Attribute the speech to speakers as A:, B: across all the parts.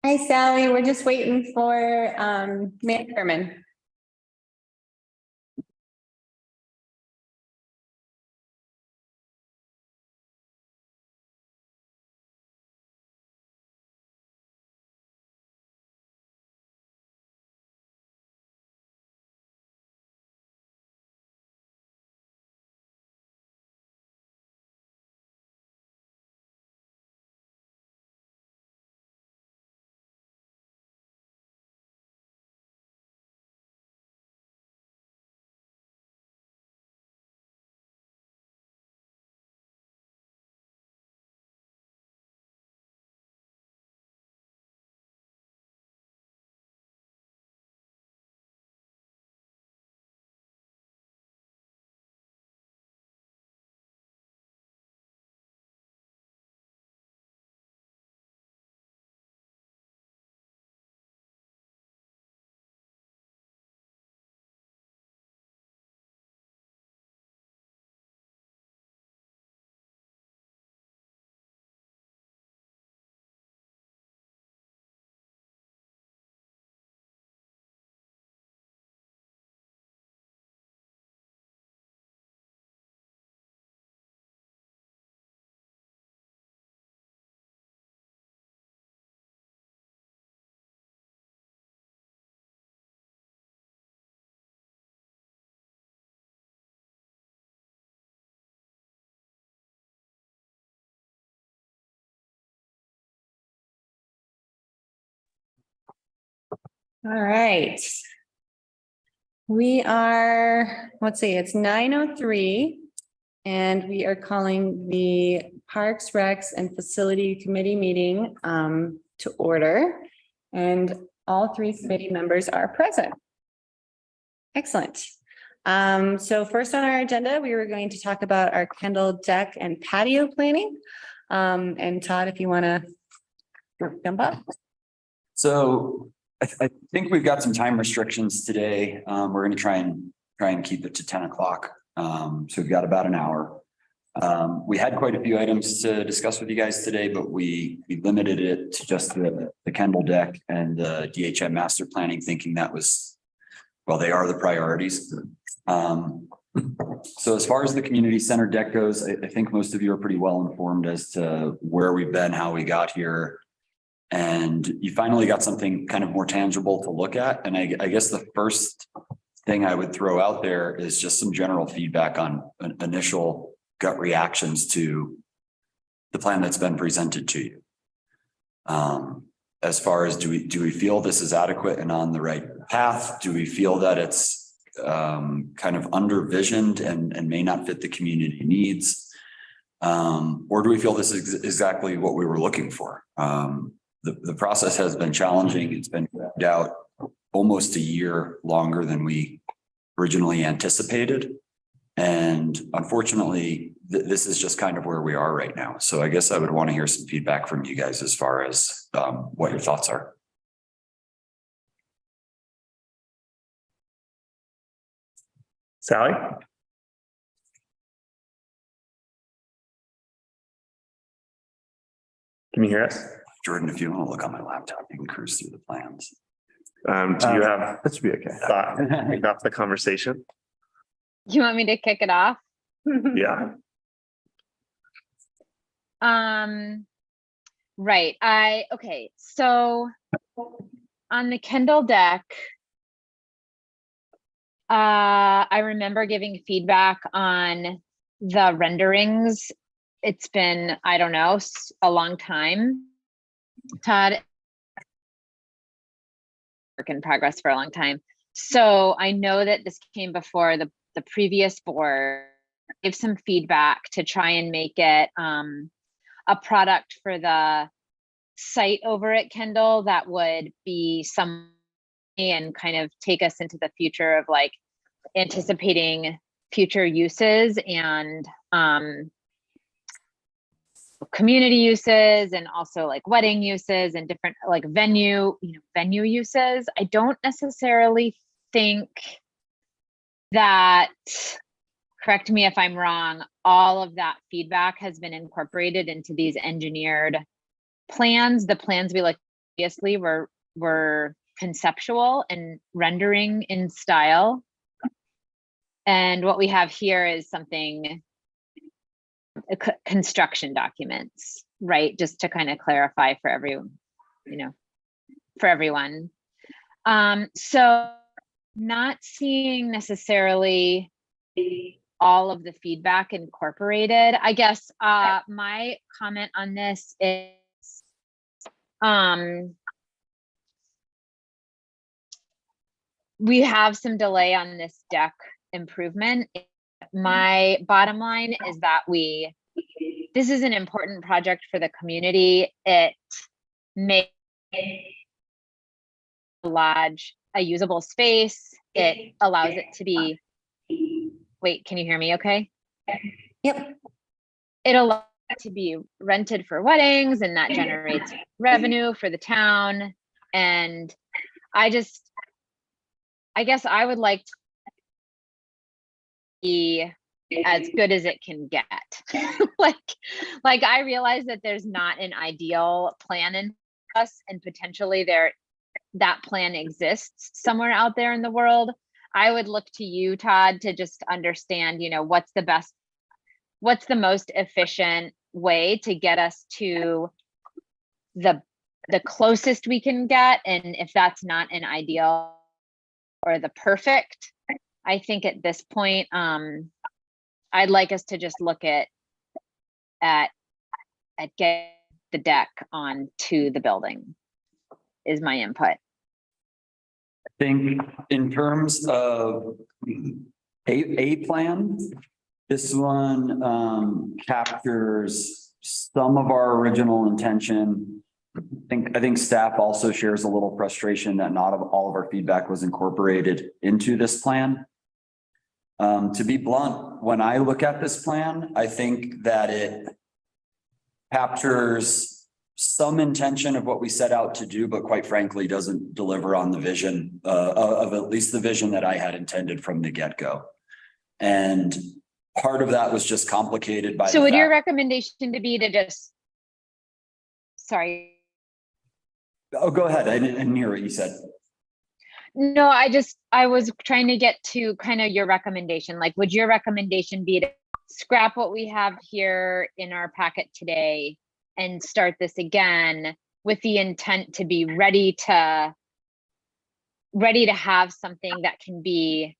A: Hi, Sally. We're just waiting for Matt Herman. All right. We are, let's see, it's 9:03. And we are calling the Parks, Recs, and Facility Committee meeting to order. And all three committee members are present. Excellent. So first on our agenda, we were going to talk about our Kendall deck and patio planning. And Todd, if you want to jump up.
B: So I think we've got some time restrictions today. We're going to try and keep it to 10 o'clock. So we've got about an hour. We had quite a few items to discuss with you guys today, but we limited it to just the Kendall deck and the DHM master planning, thinking that was, well, they are the priorities. So as far as the community center deck goes, I think most of you are pretty well informed as to where we've been, how we got here. And you finally got something kind of more tangible to look at. And I guess the first thing I would throw out there is just some general feedback on initial gut reactions to the plan that's been presented to you. As far as do we feel this is adequate and on the right path? Do we feel that it's kind of under visioned and may not fit the community needs? Or do we feel this is exactly what we were looking for? The process has been challenging. It's been dragged out almost a year longer than we originally anticipated. And unfortunately, this is just kind of where we are right now. So I guess I would want to hear some feedback from you guys as far as what your thoughts are.
C: Sally? Can you hear us?
B: Jordan, if you want to look on my laptop, you can cruise through the plans.
C: Do you have
D: That should be okay.
C: kick off the conversation?
E: You want me to kick it off?
C: Yeah.
E: Right. Okay. So on the Kendall deck, I remember giving feedback on the renderings. It's been, I don't know, a long time. Todd, work in progress for a long time. So I know that this came before the previous board, gave some feedback to try and make it a product for the site over at Kendall that would be some and kind of take us into the future of like anticipating future uses and community uses and also like wedding uses and different like venue uses. I don't necessarily think that, correct me if I'm wrong, all of that feedback has been incorporated into these engineered plans. The plans we looked previously were conceptual and rendering in style. And what we have here is something, construction documents, right? Just to kind of clarify for everyone, for everyone. So not seeing necessarily all of the feedback incorporated. I guess my comment on this is we have some delay on this deck improvement. My bottom line is that this is an important project for the community. It may lodge a usable space. It allows it to be, wait, can you hear me okay?
A: Yep.
E: It allows it to be rented for weddings, and that generates revenue for the town. And I guess I would like to be as good as it can get. like I realize that there's not an ideal plan in us, and potentially that plan exists somewhere out there in the world. I would look to you, Todd, to just understand, what's the most efficient way to get us to the closest we can get. And if that's not an ideal or the perfect, I think at this point, I'd like us to just look at getting the deck onto the building is my input.
B: I think in terms of a plan, this one captures some of our original intention. I think staff also shares a little frustration that not all of our feedback was incorporated into this plan. To be blunt, when I look at this plan, I think that it captures some intention of what we set out to do, but quite frankly, doesn't deliver on the vision of at least the vision that I had intended from the get-go. And part of that was just complicated by.
E: So would your recommendation to be to just, sorry.
B: Oh, go ahead. I didn't hear what you said.
E: No, I was trying to get to kind of your recommendation. Like, would your recommendation be to scrap what we have here in our packet today and start this again with the intent to be ready to have something that can be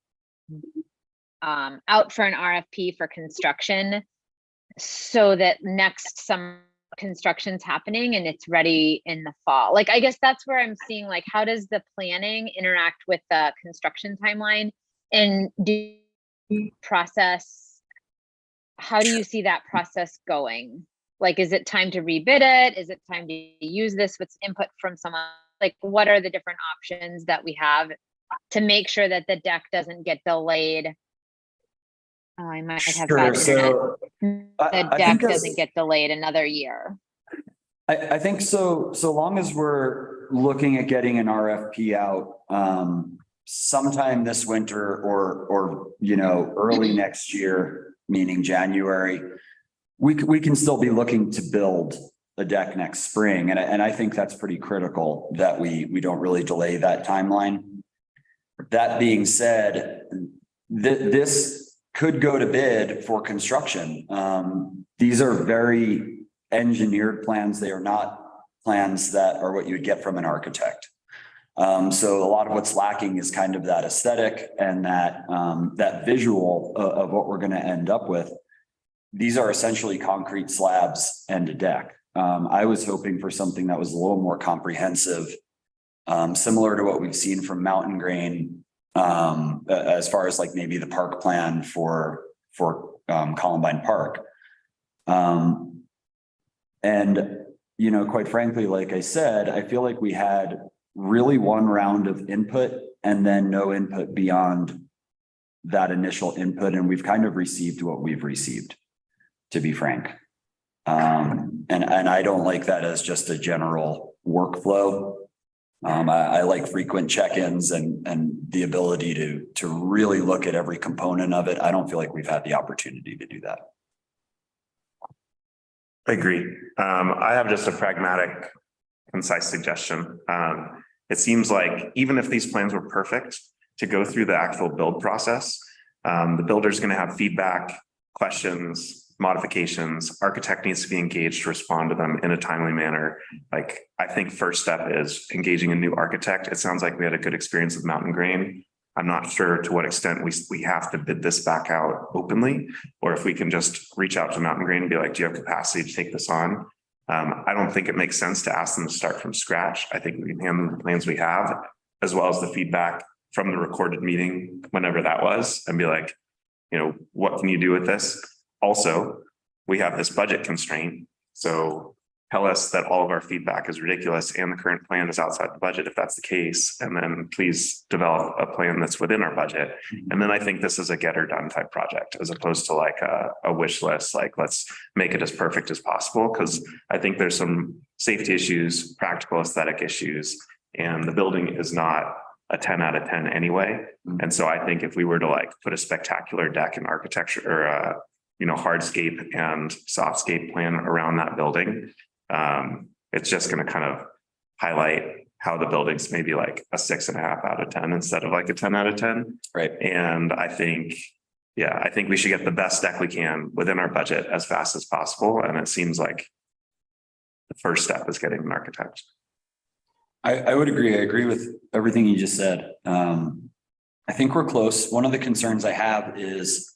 E: out for an RFP for construction, so that next summer construction's happening and it's ready in the fall? Like, I guess that's where I'm seeing, like, how does the planning interact with the construction timeline, and how do you see that process going? Like, is it time to rebid it? Is it time to use this with input from someone? Like, what are the different options that we have to make sure that the deck doesn't get delayed? Oh, I might have bad internet. The deck doesn't get delayed another year.
B: I think so. So long as we're looking at getting an RFP out sometime this winter or early next year, meaning January, we can still be looking to build a deck next spring. And I think that's pretty critical that we don't really delay that timeline. That being said, this could go to bid for construction. These are very engineered plans. They are not plans that are what you'd get from an architect. So a lot of what's lacking is kind of that aesthetic and that visual of what we're going to end up with. These are essentially concrete slabs and a deck. I was hoping for something that was a little more comprehensive, similar to what we've seen from Mountain Grain, as far as like maybe the park plan for Columbine Park. And, quite frankly, like I said, I feel like we had really one round of input and then no input beyond that initial input. And we've kind of received what we've received, to be frank. And I don't like that as just a general workflow. I like frequent check-ins and the ability to really look at every component of it. I don't feel like we've had the opportunity to do that.
C: I agree. I have just a pragmatic concise suggestion. It seems like even if these plans were perfect, to go through the actual build process, the builder's going to have feedback, questions, modifications. Architect needs to be engaged to respond to them in a timely manner. Like, I think first step is engaging a new architect. It sounds like we had a good experience with Mountain Grain. I'm not sure to what extent we have to bid this back out openly, or if we can just reach out to Mountain Grain and be like, do you have capacity to take this on? I don't think it makes sense to ask them to start from scratch. I think we can hand them the plans we have, as well as the feedback from the recorded meeting, whenever that was, and be like, you know, what can you do with this? Also, we have this budget constraint. So tell us that all of our feedback is ridiculous and the current plan is outside the budget if that's the case. And then please develop a plan that's within our budget. And then I think this is a get or done type project, as opposed to like a wish list, like let's make it as perfect as possible. Cause I think there's some safety issues, practical aesthetic issues, and the building is not a 10 out of 10 anyway. And so I think if we were to like put a spectacular deck and architecture or you know, hardscape and softscape plan around that building, it's just going to kind of highlight how the building's maybe like a 6.5 out of 10 instead of like a 10 out of 10.
B: Right.
C: And I think, yeah, I think we should get the best deck we can within our budget as fast as possible. And it seems like the first step is getting an architect.
B: I would agree. I agree with everything you just said. I think we're close. One of the concerns I have is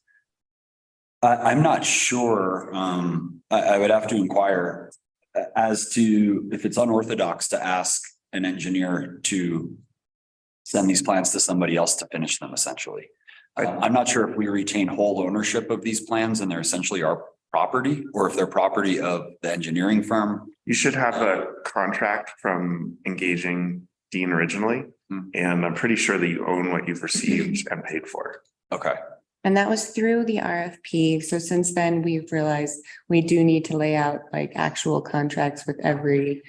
B: I'm not sure. I would have to inquire as to if it's unorthodox to ask an engineer to send these plans to somebody else to finish them, essentially. I'm not sure if we retain whole ownership of these plans and they're essentially our property, or if they're property of the engineering firm.
C: You should have a contract from engaging Dean originally. And I'm pretty sure that you own what you've received and paid for.
B: Okay.
A: And that was through the RFP. So since then, we've realized we do need to lay out like actual contracts with every.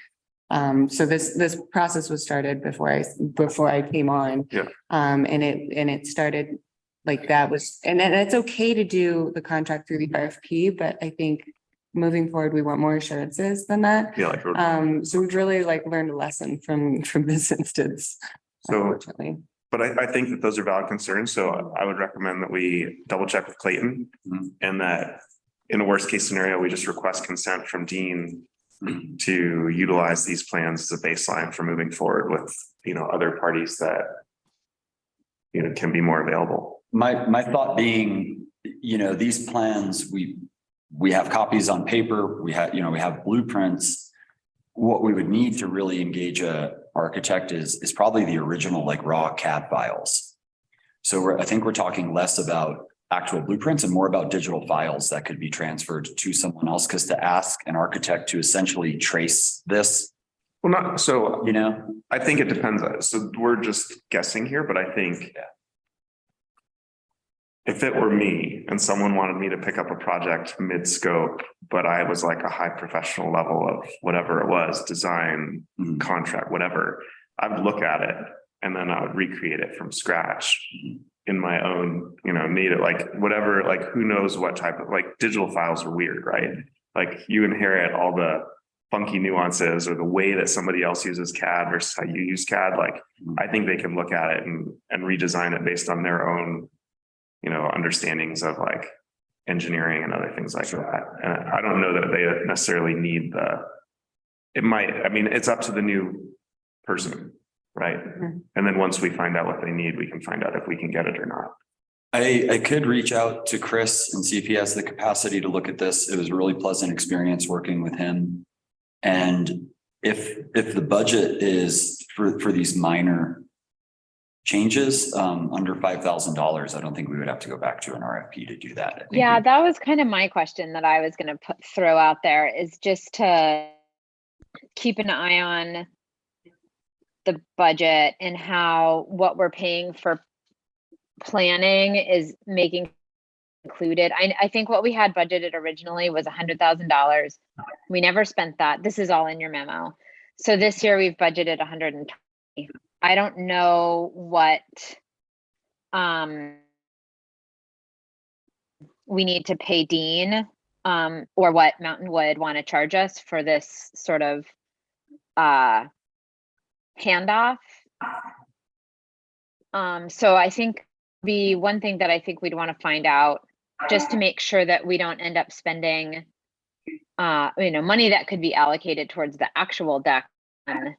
A: So this process was started before I came on.
C: Yeah.
A: And it started like that was, and it's okay to do the contract through the RFP, but I think moving forward, we want more assurances than that.
C: Yeah, like,
A: So we've really like learned a lesson from this instance,
C: so,
A: unfortunately.
C: but I think that those are valid concerns. So I would recommend that we double check with Clayton and that in a worst case scenario, we just request consent from Dean to utilize these plans as a baseline for moving forward with, you know, other parties that, you know, can be more available.
B: My thought being, you know, these plans, we have copies on paper, we have blueprints. What we would need to really engage a architect is probably the original like raw CAD files. So I think we're talking less about actual blueprints and more about digital files that could be transferred to someone else. Because to ask an architect to essentially trace this,
C: Well, not so,
B: you know,
C: I think it depends. So we're just guessing here, but I think if it were me and someone wanted me to pick up a project mid-scope, but I was like a high professional level of whatever it was, design, contract, whatever, I'd look at it and then I would recreate it from scratch in my own, you know, need it like whatever, like who knows what type of, like digital files are weird, right? Like you inherit all the funky nuances or the way that somebody else uses CAD versus how you use CAD. Like I think they can look at it and redesign it based on their own, you know, understandings of like engineering and other things like that. And I don't know that they necessarily need it might, I mean, it's up to the new person, right? And then once we find out what they need, we can find out if we can get it or not.
B: I could reach out to Chris and see if he has the capacity to look at this. It was a really pleasant experience working with him. And if the budget is for these minor changes under $5,000, I don't think we would have to go back to an RFP to do that.
E: Yeah, that was kind of my question that I was going to throw out there, is just to keep an eye on the budget and how what we're paying for planning is making included. I think what we had budgeted originally was $100,000. We never spent that. This is all in your memo. So this year we've budgeted 120. I don't know what we need to pay Dean or what Mountain would want to charge us for this sort of handoff. So I think the one thing that I think we'd want to find out, just to make sure that we don't end up spending money that could be allocated towards the actual deck. I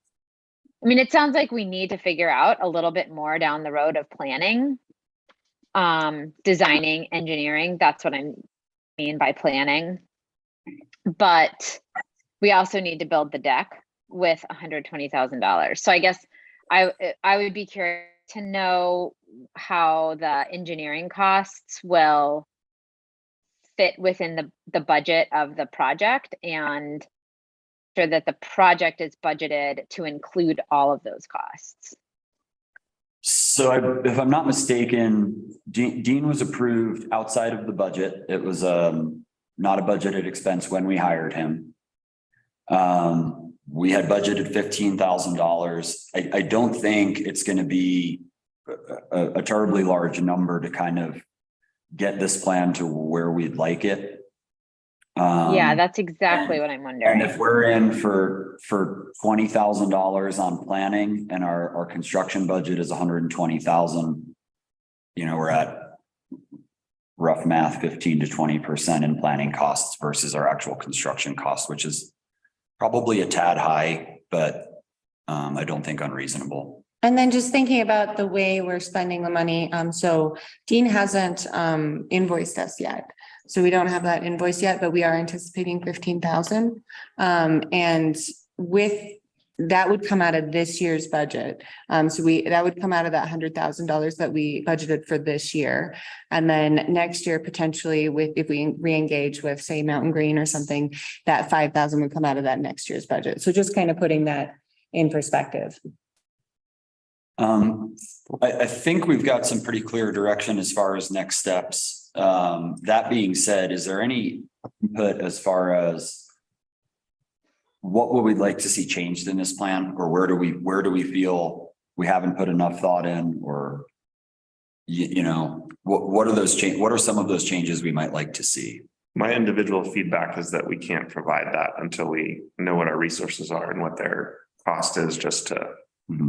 E: mean, it sounds like we need to figure out a little bit more down the road of planning, designing, engineering. That's what I mean by planning. But we also need to build the deck with $120,000. So I guess I would be curious to know how the engineering costs will fit within the budget of the project, and sure that the project is budgeted to include all of those costs.
B: So if I'm not mistaken, Dean was approved outside of the budget. It was not a budgeted expense when we hired him. We had budgeted $15,000. I don't think it's going to be a terribly large number to kind of get this plan to where we'd like it.
E: Yeah, that's exactly what I'm wondering.
B: And if we're in for $20,000 on planning and our construction budget is 120,000, we're at rough math, 15 to 20% in planning costs versus our actual construction cost, which is probably a tad high, but I don't think unreasonable.
A: And then just thinking about the way we're spending the money. So Dean hasn't invoiced us yet. So we don't have that invoice yet, but we are anticipating 15,000. And with that would come out of this year's budget. So that would come out of that $100,000 that we budgeted for this year. And then next year, potentially if we re-engage with, say, Mountain Green or something, that 5,000 would come out of that next year's budget. So just kind of putting that in perspective.
B: I think we've got some pretty clear direction as far as next steps. That being said, is there any input as far as what would we like to see changed in this plan, or where do we feel we haven't put enough thought in, or what are some of those changes we might like to see?
C: My individual feedback is that we can't provide that until we know what our resources are and what their cost is, just to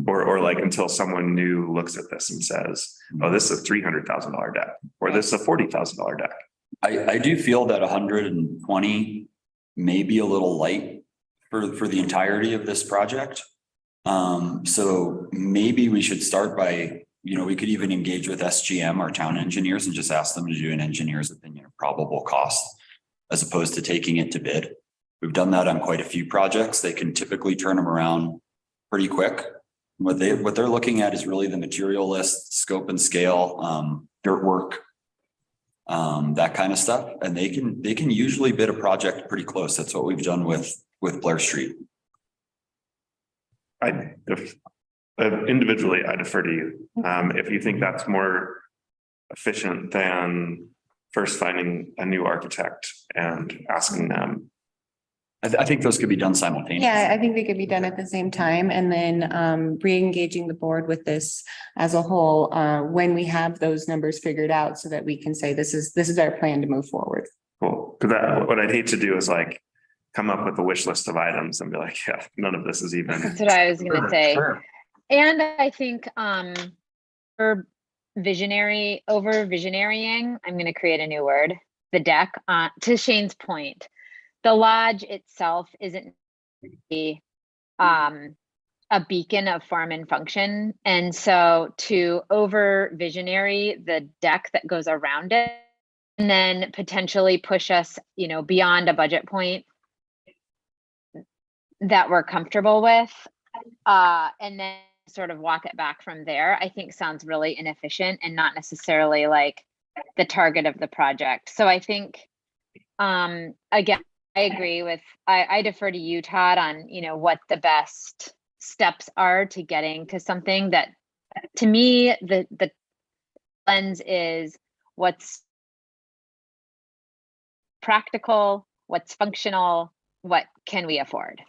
C: or like until someone new looks at this and says, oh, this is a $300,000 deck, or this is a $40,000 deck.
B: I do feel that 120 may be a little light for the entirety of this project. So maybe we should start by, we could even engage with SGM, our town engineers, and just ask them to do an engineer's opinion of probable cost, as opposed to taking it to bid. We've done that on quite a few projects. They can typically turn them around pretty quick. What they're looking at is really the material list, scope and scale, dirt work, that kind of stuff. And they can usually bid a project pretty close. That's what we've done with Blair Street.
C: Individually, I defer to you. If you think that's more efficient than first finding a new architect and asking them.
B: I think those could be done simultaneously.
A: Yeah, I think they could be done at the same time, and then re-engaging the board with this as a whole when we have those numbers figured out, so that we can say this is our plan to move forward.
C: Cool. Because what I'd hate to do is like come up with a wish list of items and be like, yeah, none of this is even.
E: That's what I was going to say. Sure. And I think for visionarying, I'm going to create a new word, the deck, to Shane's point. The lodge itself isn't a beacon of farm and function. And so to over visionary the deck that goes around it, and then potentially push us, beyond a budget point that we're comfortable with, and then sort of walk it back from there, I think sounds really inefficient and not necessarily like the target of the project. So I think, again, I agree with, I defer to you, Todd, on, what the best steps are to getting to something that, to me, the lens is what's practical, what's functional, what can we afford?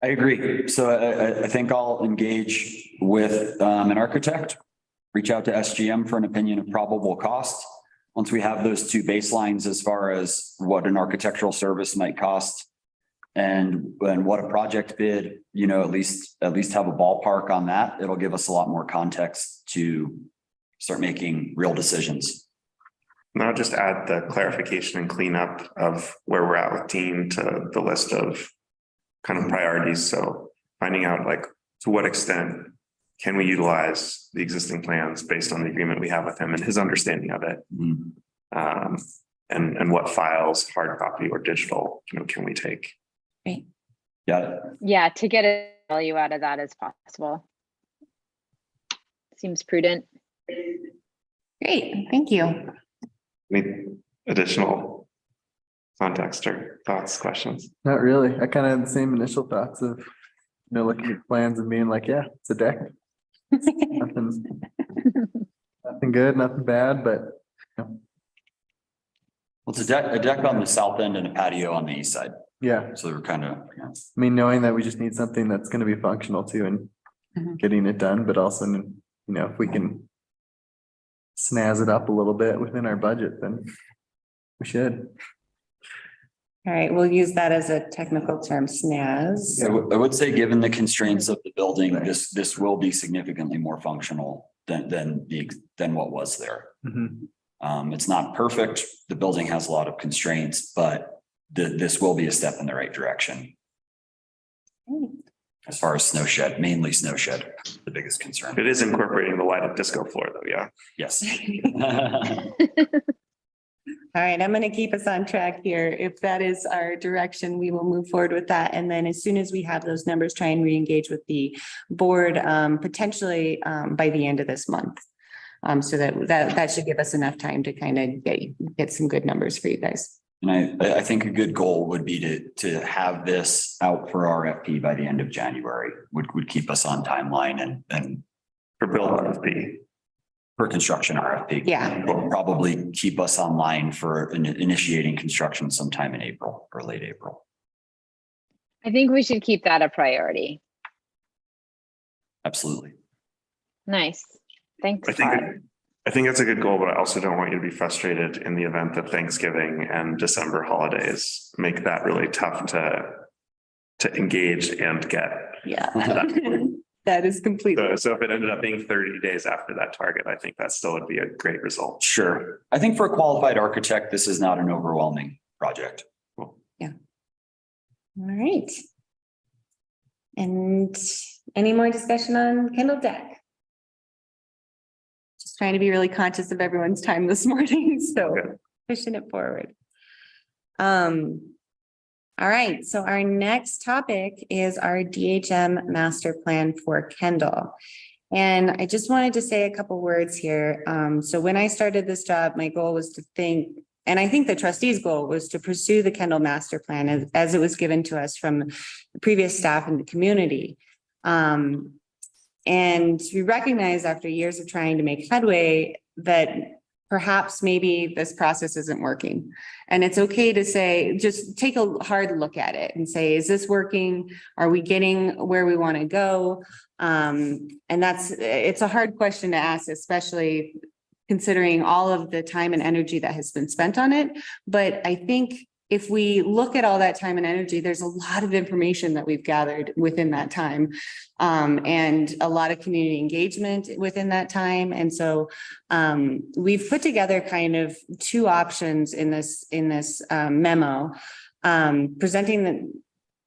B: I agree. So I think I'll engage with an architect, reach out to SGM for an opinion of probable cost. Once we have those two baselines as far as what an architectural service might cost, and what a project bid, you know, at least have a ballpark on that. It'll give us a lot more context to start making real decisions.
C: And I'll just add the clarification and cleanup of where we're at with Dean to the list of kind of priorities. So finding out like to what extent can we utilize the existing plans based on the agreement we have with him and his understanding of it. And what files, hard copy or digital, you know, can we take?
A: Great.
B: Got it.
E: Yeah, to get a value out of that as possible. Seems prudent.
A: Great, thank you.
C: Any additional context or thoughts, questions?
D: Not really. I kind of had the same initial thoughts of, looking at plans and being like, yeah, it's a deck. Nothing, nothing good, nothing bad, but
B: Well, it's a deck on the south end and a patio on the east side.
D: yeah,
B: So they're kind of,
D: I mean, knowing that we just need something that's going to be functional too and
A: Mhm.
D: getting it done, but also, if we can snazz it up a little bit within our budget, then we should.
A: All right, we'll use that as a technical term, snaz.
B: I would say, given the constraints of the building, this will be significantly more functional than what was there.
D: Mhm.
B: It's not perfect. The building has a lot of constraints, but this will be a step in the right direction. As far as snow shed, mainly snow shed, the biggest concern.
C: It is incorporating the lighted disco floor though, yeah.
B: Yes.
A: All right, I'm going to keep us on track here. If that is our direction, we will move forward with that. And then as soon as we have those numbers, try and re-engage with the board, potentially by the end of this month. So that should give us enough time to kind of get some good numbers for you guys.
B: And I think a good goal would be to have this out for RFP by the end of January, would keep us on timeline and
C: For build RFP.
B: for construction RFP.
A: Yeah.
B: Will probably keep us online for initiating construction sometime in April or late April.
E: I think we should keep that a priority.
B: Absolutely.
E: Nice. Thanks,
C: I think,
E: Todd.
C: I think that's a good goal, but I also don't want you to be frustrated in the event that Thanksgiving and December holidays make that really tough to engage and get.
A: Yeah. That is completely.
C: So if it ended up being 30 days after that target, I think that still would be a great result.
B: Sure. I think for a qualified architect, this is not an overwhelming project.
A: All right. And any more discussion on Kendall deck? Just trying to be really conscious of everyone's time this morning, so
C: Okay.
A: pushing it forward. All right, so our next topic is our DHM master plan for Kendall. And I just wanted to say a couple words here. So when I started this job, my goal was to think, and I think the trustees' goal was to pursue the Kendall master plan as it was given to us from the previous staff in the community. And we recognize after years of trying to make headway that perhaps maybe this process isn't working. And it's okay to say, just take a hard look at it and say, is this working? Are we getting where we want to go? And it's a hard question to ask, especially considering all of the time and energy that has been spent on it. But I think if we look at all that time and energy, there's a lot of information that we've gathered within that time, and a lot of community engagement within that time. And so we've put together kind of two options in this memo, presenting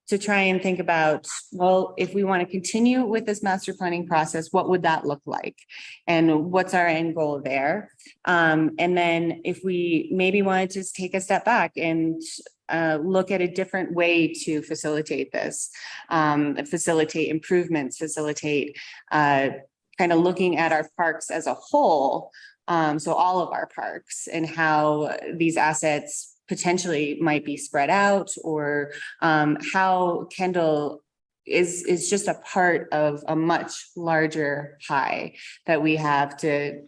A: to try and think about, well, if we want to continue with this master planning process, what would that look like? And what's our end goal there? And then if we maybe wanted to just take a step back and look at a different way to facilitate this, facilitate improvements, facilitate kind of looking at our parks as a whole. So all of our parks and how these assets potentially might be spread out, or how Kendall is just a part of a much larger pie that we have to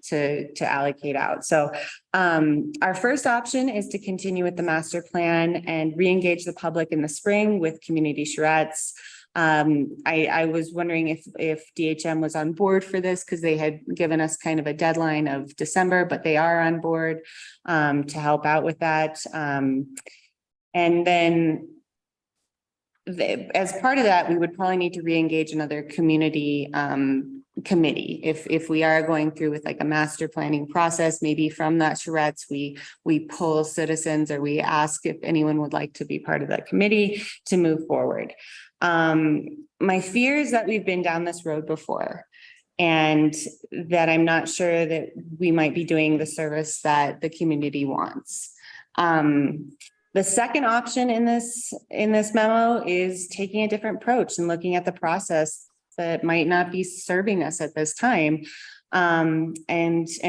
A: allocate out. So our first option is to continue with the master plan and re-engage the public in the spring with community charrettes. I was wondering if DHM was on board for this, because they had given us kind of a deadline of December, but they are on board to help out with that. And then as part of that, we would probably need to re-engage another community committee. If we are going through with like a master planning process, maybe from that charrettes, we pull citizens or we ask if anyone would like to be part of that committee to move forward. My fear is that we've been down this road before, and that I'm not sure that we might be doing the service that the community wants. The second option in this memo is taking a different approach and looking at the process that might not be serving us at this time. And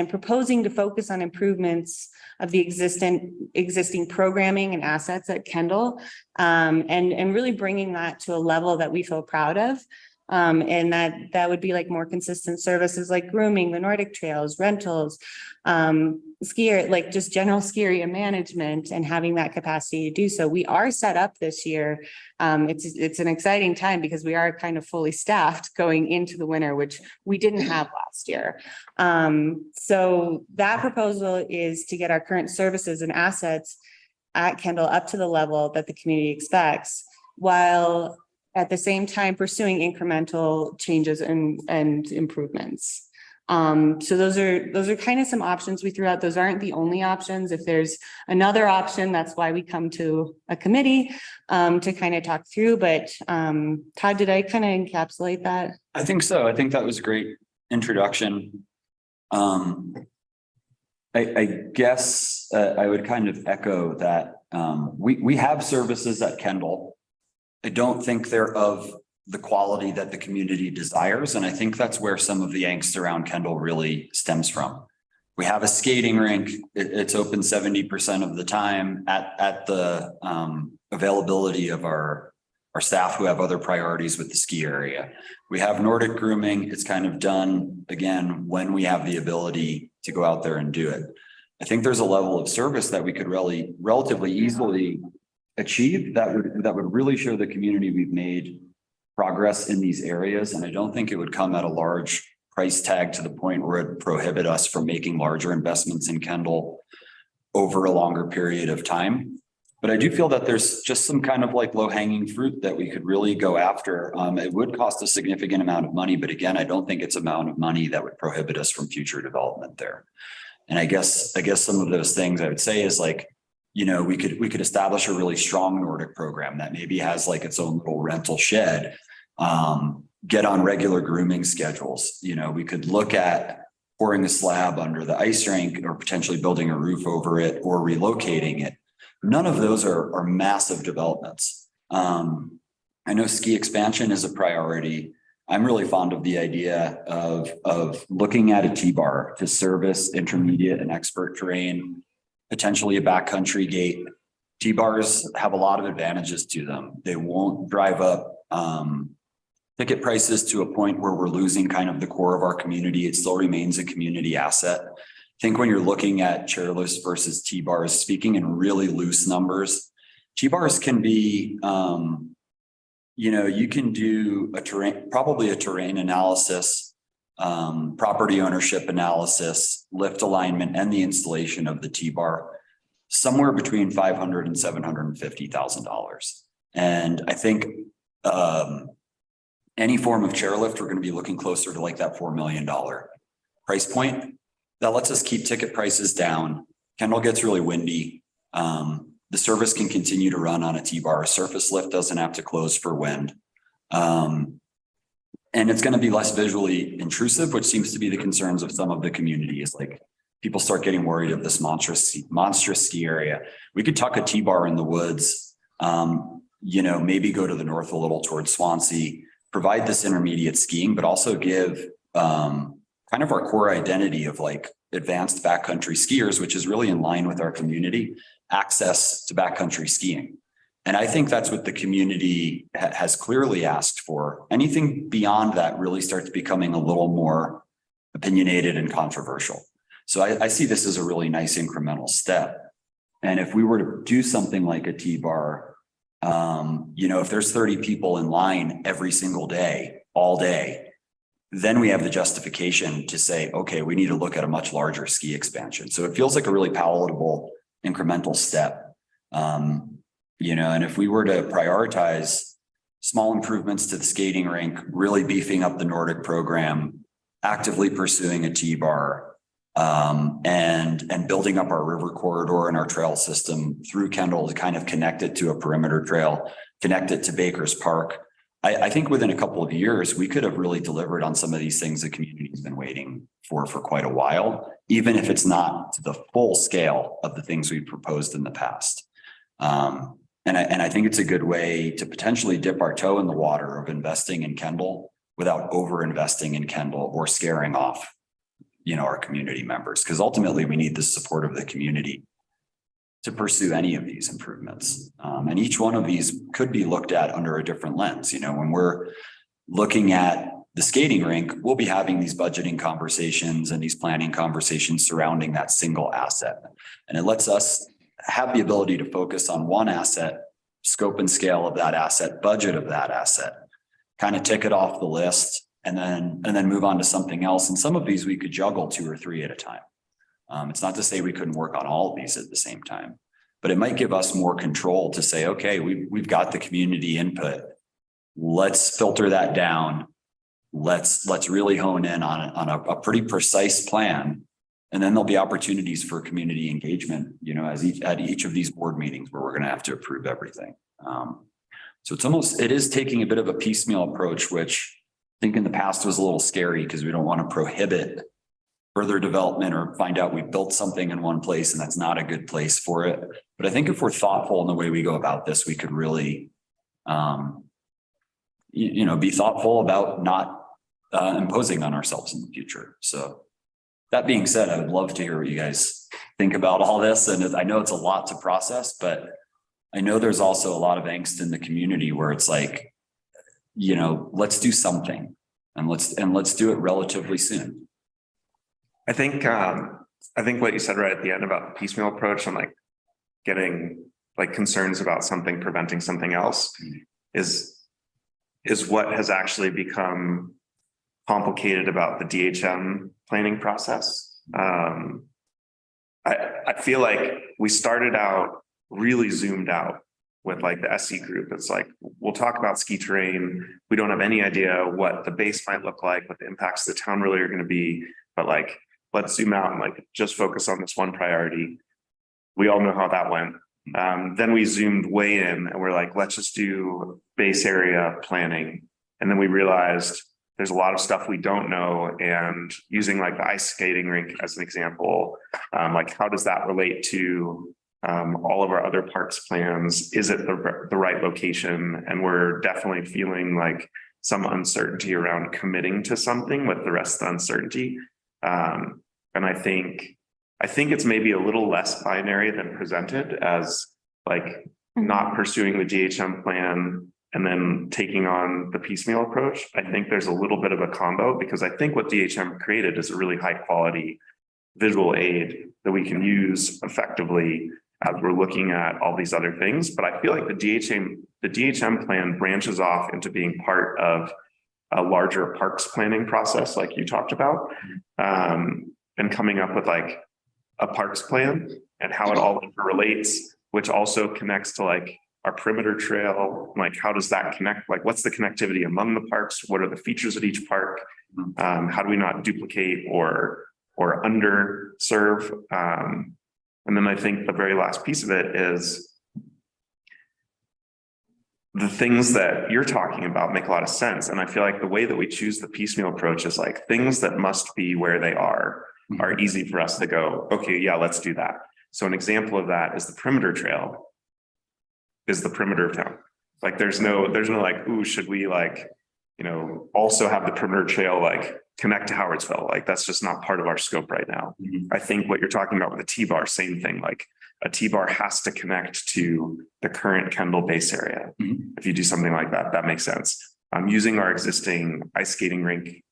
A: proposing to focus on improvements of the existing programming and assets at Kendall, and really bringing that to a level that we feel proud of. And that would be like more consistent services like grooming, the Nordic trails, rentals, skier, like just general ski area management, and having that capacity to do so. We are set up this year. It's an exciting time because we are kind of fully staffed going into the winter, which we didn't have last year. So that proposal is to get our current services and assets at Kendall up to the level that the community expects, while at the same time pursuing incremental changes and improvements. So those are kind of some options we threw out. Those aren't the only options. If there's another option, that's why we come to a committee to kind of talk through. But Todd, did I kind of encapsulate that?
B: I think so. I think that was a great introduction. I guess I would kind of echo that we have services at Kendall. I don't think they're of the quality that the community desires. And I think that's where some of the angst around Kendall really stems from. We have a skating rink. It's open 70% of the time at the availability of our staff who have other priorities with the ski area. We have Nordic grooming. It's kind of done again when we have the ability to go out there and do it. I think there's a level of service that we could really relatively easily achieve that would really show the community we've made progress in these areas. And I don't think it would come at a large price tag to the point where it prohibit us from making larger investments in Kendall over a longer period of time. But I do feel that there's just some kind of like low hanging fruit that we could really go after. It would cost a significant amount of money, but again, I don't think it's amount of money that would prohibit us from future development there. And I guess some of those things I would say is like, you know, we could establish a really strong Nordic program that maybe has like its own little rental shed, get on regular grooming schedules. You know, we could look at pouring a slab under the ice rink or potentially building a roof over it or relocating it. None of those are massive developments. I know ski expansion is a priority. I'm really fond of the idea of looking at a T-bar to service intermediate and expert terrain, potentially a backcountry gate. T-bars have a lot of advantages to them. They won't drive up ticket prices to a point where we're losing kind of the core of our community. It still remains a community asset. I think when you're looking at chairlifts versus T-bars, speaking in really loose numbers, T-bars can be, you know, you can do probably a terrain analysis, property ownership analysis, lift alignment, and the installation of the T-bar somewhere between $500,000 and $750,000. And I think any form of chairlift, we're going to be looking closer to like that $4 million price point. That lets us keep ticket prices down. Kendall gets really windy. The service can continue to run on a T-bar. A surface lift doesn't have to close for wind. And it's going to be less visually intrusive, which seems to be the concerns of some of the community. Is like people start getting worried of this monstrous ski area. We could tuck a T-bar in the woods, you know, maybe go to the north a little towards Swansea, provide this intermediate skiing, but also give kind of our core identity of like advanced backcountry skiers, which is really in line with our community, access to backcountry skiing. And I think that's what the community has clearly asked for. Anything beyond that really starts becoming a little more opinionated and controversial. So I see this as a really nice incremental step. And if we were to do something like a T-bar, you know, if there's 30 people in line every single day, all day, then we have the justification to say, okay, we need to look at a much larger ski expansion. So it feels like a really palatable incremental step. You know, and if we were to prioritize small improvements to the skating rink, really beefing up the Nordic program, actively pursuing a T-bar, and building up our river corridor and our trail system through Kendall to kind of connect it to a perimeter trail, connect it to Baker's Park. I think within a couple of years, we could have really delivered on some of these things the community's been waiting for quite a while, even if it's not to the full scale of the things we proposed in the past. And I think it's a good way to potentially dip our toe in the water of investing in Kendall without over investing in Kendall or scaring off, our community members, because ultimately we need the support of the community to pursue any of these improvements. And each one of these could be looked at under a different lens. When we're looking at the skating rink, we'll be having these budgeting conversations and these planning conversations surrounding that single asset. And it lets us have the ability to focus on one asset, scope and scale of that asset, budget of that asset, kind of tick it off the list, and then move on to something else. And some of these we could juggle 2 or 3 at a time. It's not to say we couldn't work on all of these at the same time, but it might give us more control to say, okay, we've got the community input. Let's filter that down. Let's really hone in on a pretty precise plan. And then there'll be opportunities for community engagement, at each of these board meetings where we're going to have to approve everything. So it is taking a bit of a piecemeal approach, which I think in the past was a little scary because we don't want to prohibit further development or find out we built something in one place and that's not a good place for it. But I think if we're thoughtful in the way we go about this, we could really, be thoughtful about not imposing on ourselves in the future. So that being said, I would love to hear what you guys think about all this. And I know it's a lot to process, but I know there's also a lot of angst in the community where it's like, let's do something and let's do it relatively soon.
C: I think what you said right at the end about the piecemeal approach and like getting like concerns about something preventing something else is what has actually become complicated about the DHM planning process. I feel like we started out really zoomed out with like the SC group. It's like, we'll talk about ski terrain. We don't have any idea what the base might look like, what the impacts of the town really are going to be, but like, let's zoom out and like just focus on this one priority. We all know how that went. Then we zoomed way in and we're like, let's just do base area planning. And then we realized there's a lot of stuff we don't know. And using like the ice skating rink as an example, like how does that relate to all of our other parks plans? Is it the right location? And we're definitely feeling like some uncertainty around committing to something with the rest of the uncertainty. And I think it's maybe a little less binary than presented as like not pursuing the DHM plan and then taking on the piecemeal approach. I think there's a little bit of a combo because I think what DHM created is a really high quality visual aid that we can use effectively as we're looking at all these other things. But I feel like the DHM plan branches off into being part of a larger parks planning process like you talked about. And coming up with like a parks plan and how it all interrelates, which also connects to like our perimeter trail. Like, how does that connect? Like, what's the connectivity among the parks? What are the features of each park? How do we not duplicate or underserve? And then I think the very last piece of it is the things that you're talking about make a lot of sense. And I feel like the way that we choose the piecemeal approach is like things that must be where they are easy for us to go, okay, yeah, let's do that. So an example of that is the perimeter trail is the perimeter of town. Like there's no like, ooh, should we like, also have the perimeter trail like connect to Howardsville? Like that's just not part of our scope right now. I think what you're talking about with the T-bar, same thing, like a T-bar has to connect to the current Kendall base area. If you do something like that, that makes sense. Using our existing ice skating rink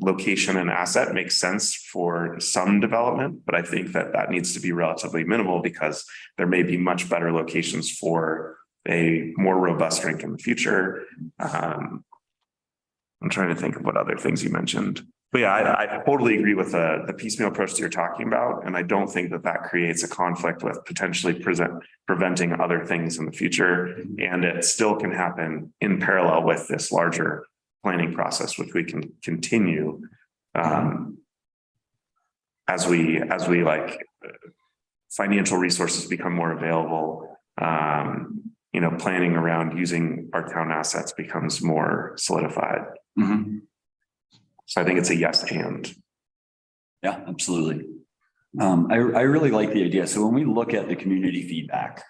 C: location and asset makes sense for some development, but I think that needs to be relatively minimal because there may be much better locations for a more robust rink in the future. I'm trying to think of what other things you mentioned. But yeah, I totally agree with the piecemeal approach that you're talking about. And I don't think that that creates a conflict with potentially preventing other things in the future. And it still can happen in parallel with this larger planning process, which we can continue as we like financial resources become more available. You know, planning around using our town assets becomes more solidified.
B: Mhm.
C: So I think it's a yes and.
B: Yeah, absolutely. I really like the idea. So when we look at the community feedback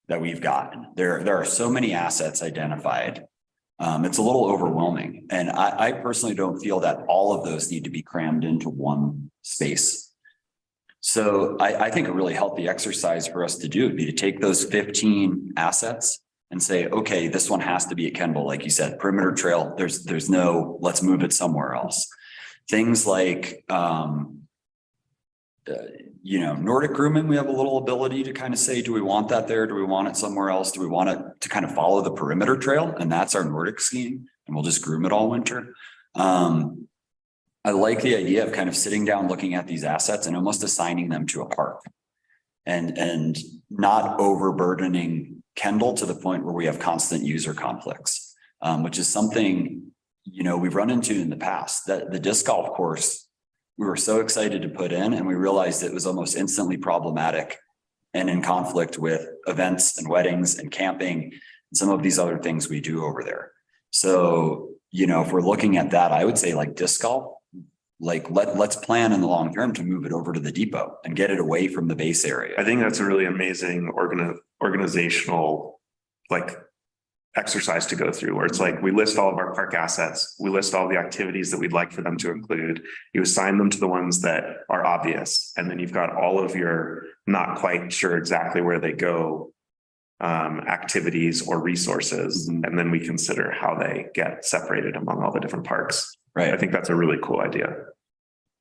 B: that we've gotten, there are so many assets identified. It's a little overwhelming. And I personally don't feel that all of those need to be crammed into one space. So I think a really healthy exercise for us to do would be to take those 15 assets and say, okay, this one has to be at Kendall, like you said, perimeter trail. There's no, let's move it somewhere else. Things like, you know, Nordic grooming, we have a little ability to kind of say, do we want that there? Do we want it somewhere else? Do we want it to kind of follow the perimeter trail? And that's our Nordic skiing, and we'll just groom it all winter. I like the idea of kind of sitting down, looking at these assets and almost assigning them to a park and not overburdening Kendall to the point where we have constant user conflicts, which is something, you know, we've run into in the past. That the disc golf course, we were so excited to put in, and we realized it was almost instantly problematic and in conflict with events and weddings and camping and some of these other things we do over there. So, you know, if we're looking at that, I would say like disc golf, like let's plan in the long term to move it over to the depot and get it away from the base area.
C: I think that's a really amazing organizational like exercise to go through, where it's like we list all of our park assets, we list all the activities that we'd like for them to include, you assign them to the ones that are obvious, and then you've got all of your not quite sure exactly where they go activities or resources, and then we consider how they get separated among all the different parks.
B: Right.
C: I think that's a really cool idea.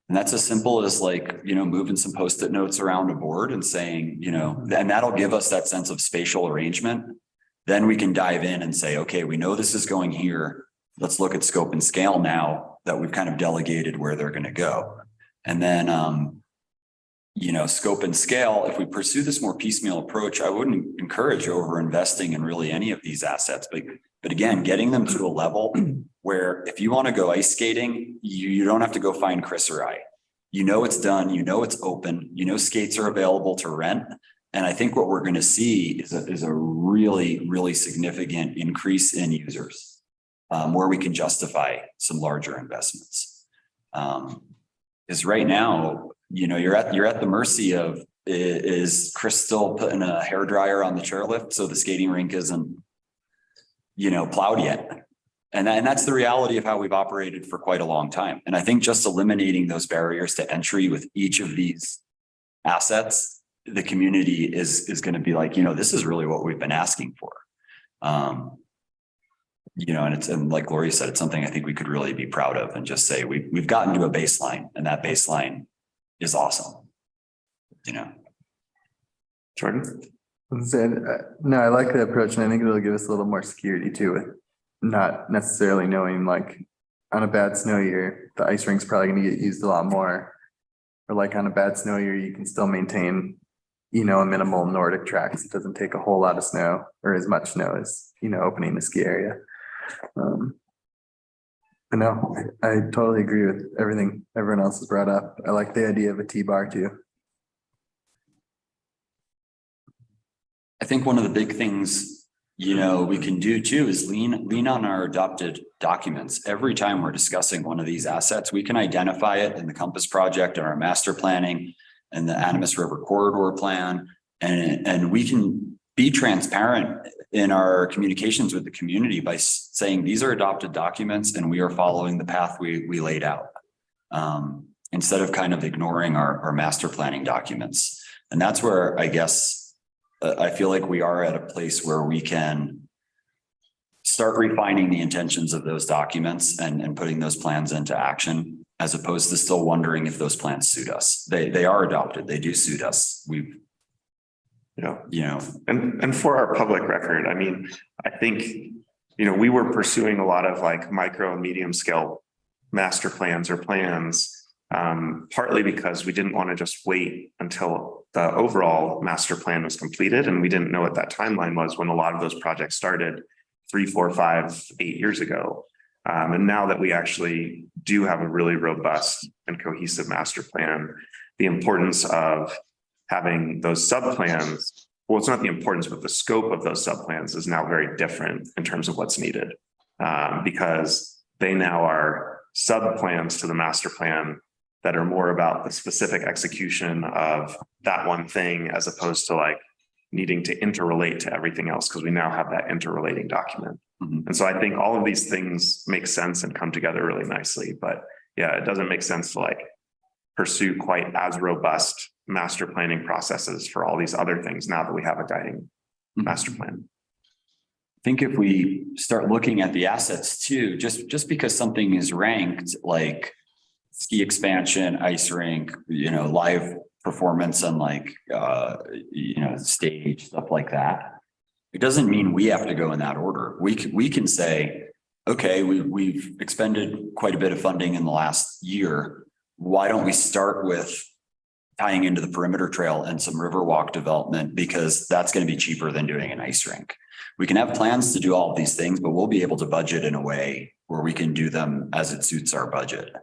B: And that's as simple as like, you know, moving some Post-it notes around a board and saying, you know, and that'll give us that sense of spatial arrangement. Then we can dive in and say, okay, we know this is going here. Let's look at scope and scale now that we've kind of delegated where they're going to go. And then, you know, scope and scale, if we pursue this more piecemeal approach, I wouldn't encourage over investing in really any of these assets. But again, getting them to a level where if you want to go ice skating, you don't have to go find Chris or I. You know it's done, you know it's open, you know skates are available to rent. And I think what we're going to see is a really, really significant increase in users where we can justify some larger investments. Because right now, you know, you're at the mercy of, is Chris still putting a hairdryer on the chairlift so the skating rink isn't, you know, plowed yet? And that's the reality of how we've operated for quite a long time. And I think just eliminating those barriers to entry with each of these assets, the community is going to be like, you know, this is really what we've been asking for. You know, and like Gloria said, it's something I think we could really be proud of and just say we've gotten to a baseline, and that baseline is awesome. You know,
C: Jordan?
D: No, I like the approach, and I think it'll give us a little more security too, with not necessarily knowing, like on a bad snow year, the ice rink's probably going to get used a lot more. Or like on a bad snow year, you can still maintain, you know, a minimal Nordic track. It doesn't take a whole lot of snow or as much snow as, you know, opening the ski area. But no, I totally agree with everything everyone else has brought up. I like the idea of a T-bar too.
B: I think one of the big things, you know, we can do too is lean on our adopted documents. Every time we're discussing one of these assets, we can identify it in the Compass Project and our master planning and the Animas River Corridor Plan. And we can be transparent in our communications with the community by saying these are adopted documents and we are following the path we laid out, instead of kind of ignoring our master planning documents. And that's where I guess I feel like we are at a place where we can start refining the intentions of those documents and putting those plans into action, as opposed to still wondering if those plans suit us. They are adopted. They do suit us.
C: And for our public record, I mean, I think, you know, we were pursuing a lot of like micro and medium scale master plans or plans, partly because we didn't want to just wait until the overall master plan was completed. And we didn't know what that timeline was when a lot of those projects started 3, 4, 5, 8 years ago. And now that we actually do have a really robust and cohesive master plan, the importance of having those sub-plans, well, it's not the importance, but the scope of those sub-plans is now very different in terms of what's needed, because they now are sub-plans to the master plan that are more about the specific execution of that one thing, as opposed to like needing to interrelate to everything else, because we now have that interrelating document.
B: Mhm.
C: And so I think all of these things make sense and come together really nicely, but yeah, it doesn't make sense to like pursue quite as robust master planning processes for all these other things now that we have a guiding master plan.
B: I think if we start looking at the assets too, just because something is ranked like ski expansion, ice rink, live performance and like, stage, stuff like that. It doesn't mean we have to go in that order. We can say, okay, we've expended quite a bit of funding in the last year. Why don't we start with tying into the perimeter trail and some riverwalk development, because that's going to be cheaper than doing an ice rink. We can have plans to do all of these things, but we'll be able to budget in a way where we can do them as it suits our budget.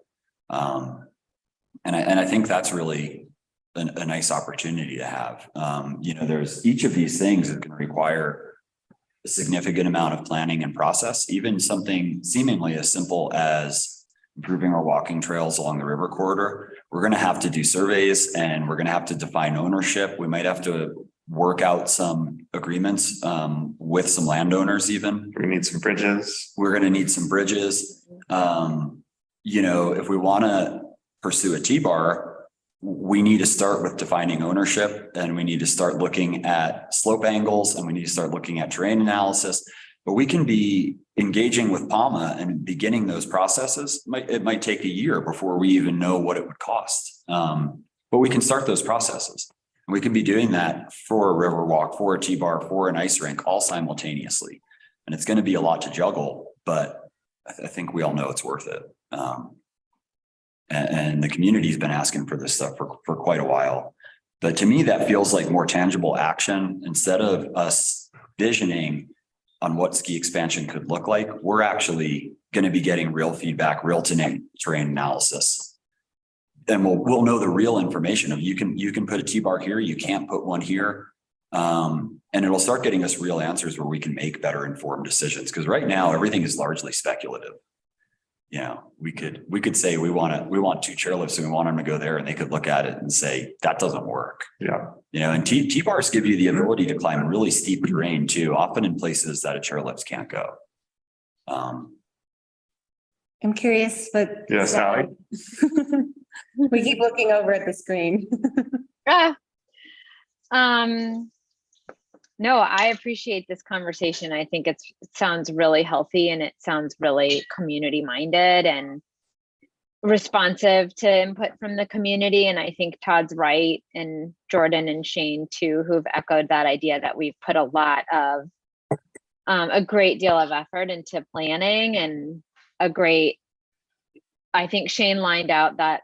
B: And I think that's really a nice opportunity to have. There's each of these things is going to require a significant amount of planning and process, even something seemingly as simple as improving our walking trails along the river corridor. We're going to have to do surveys and we're going to have to define ownership. We might have to work out some agreements with some landowners even.
C: We need some bridges.
B: We're going to need some bridges. If we want to pursue a T-bar, we need to start with defining ownership, and we need to start looking at slope angles, and we need to start looking at terrain analysis. But we can be engaging with PAMA and beginning those processes. It might take a year before we even know what it would cost. But we can start those processes. And we can be doing that for a river walk, for a T-bar, for an ice rink, all simultaneously. And it's going to be a lot to juggle, but I think we all know it's worth it. And the community's been asking for this stuff for quite a while. But to me, that feels like more tangible action. Instead of us visioning on what ski expansion could look like, we're actually going to be getting real feedback, real terrain analysis. And we'll know the real information of you can put a T-bar here, you can't put one here. And it'll start getting us real answers where we can make better informed decisions. Because right now everything is largely speculative. We could say we want 2 chairlifts and we want them to go there, and they could look at it and say that doesn't work.
C: Yeah.
B: And T-bars give you the ability to climb really steep terrain too, often in places that a chairlift can't go.
A: I'm curious, but.
C: Yes, Sally.
A: We keep looking over at the screen.
E: No, I appreciate this conversation. I think it sounds really healthy, and it sounds really community minded and responsive to input from the community. And I think Todd's right, and Jordan and Shane too, who've echoed that idea that we've put a lot of a great deal of effort into planning, and I think Shane lined out that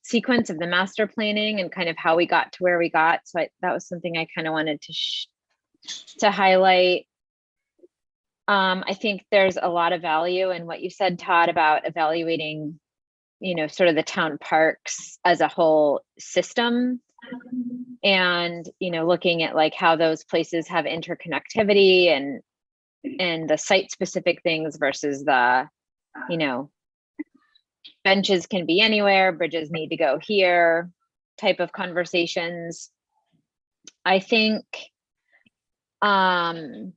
E: sequence of the master planning and kind of how we got to where we got. So that was something I kind of wanted to highlight. I think there's a lot of value in what you said, Todd, about evaluating, sort of the town parks as a whole system, and, looking at like how those places have interconnectivity and the site specific things versus the, benches can be anywhere, bridges need to go here type of conversations. I think I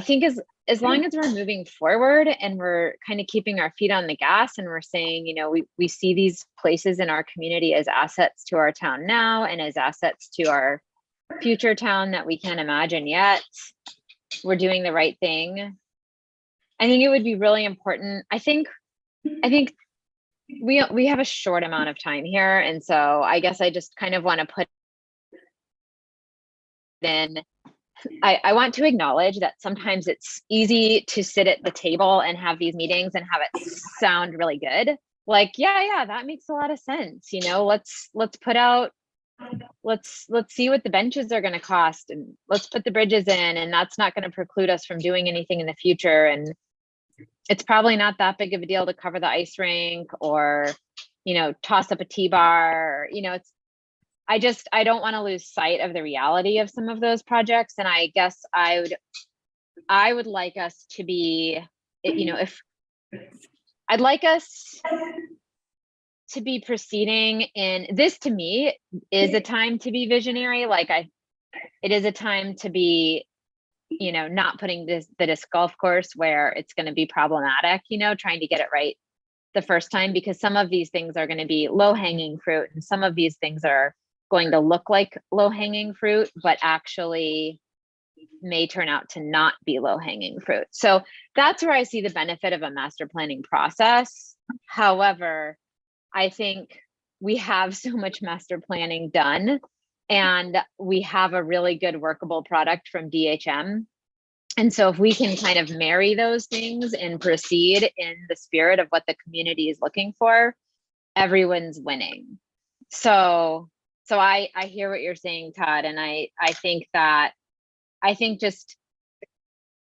E: think as long as we're moving forward and we're kind of keeping our feet on the gas, and we're saying, we see these places in our community as assets to our town now and as assets to our future town that we can't imagine yet, we're doing the right thing. I think it would be really important. I think we have a short amount of time here. And so I guess I just kind of want to put in I want to acknowledge that sometimes it's easy to sit at the table and have these meetings and have it sound really good. Like, yeah, that makes a lot of sense. You know, let's put out, let's see what the benches are going to cost, and let's put the bridges in, and that's not going to preclude us from doing anything in the future. And it's probably not that big of a deal to cover the ice rink or, you know, toss up a T-bar, you know, I don't want to lose sight of the reality of some of those projects. And I guess I would like us to be, you know, I'd like us to be proceeding in this. To me, is a time to be visionary. Like it is a time to be, you know, not putting the disc golf course where it's going to be problematic, you know, trying to get it right the first time, because some of these things are going to be low hanging fruit, and some of these things are going to look like low hanging fruit, but actually may turn out to not be low hanging fruit. So that's where I see the benefit of a master planning process. However, I think we have so much master planning done, and we have a really good workable product from DHM. And so if we can kind of marry those things and proceed in the spirit of what the community is looking for, everyone's winning. So I hear what you're saying, Todd. And I think just,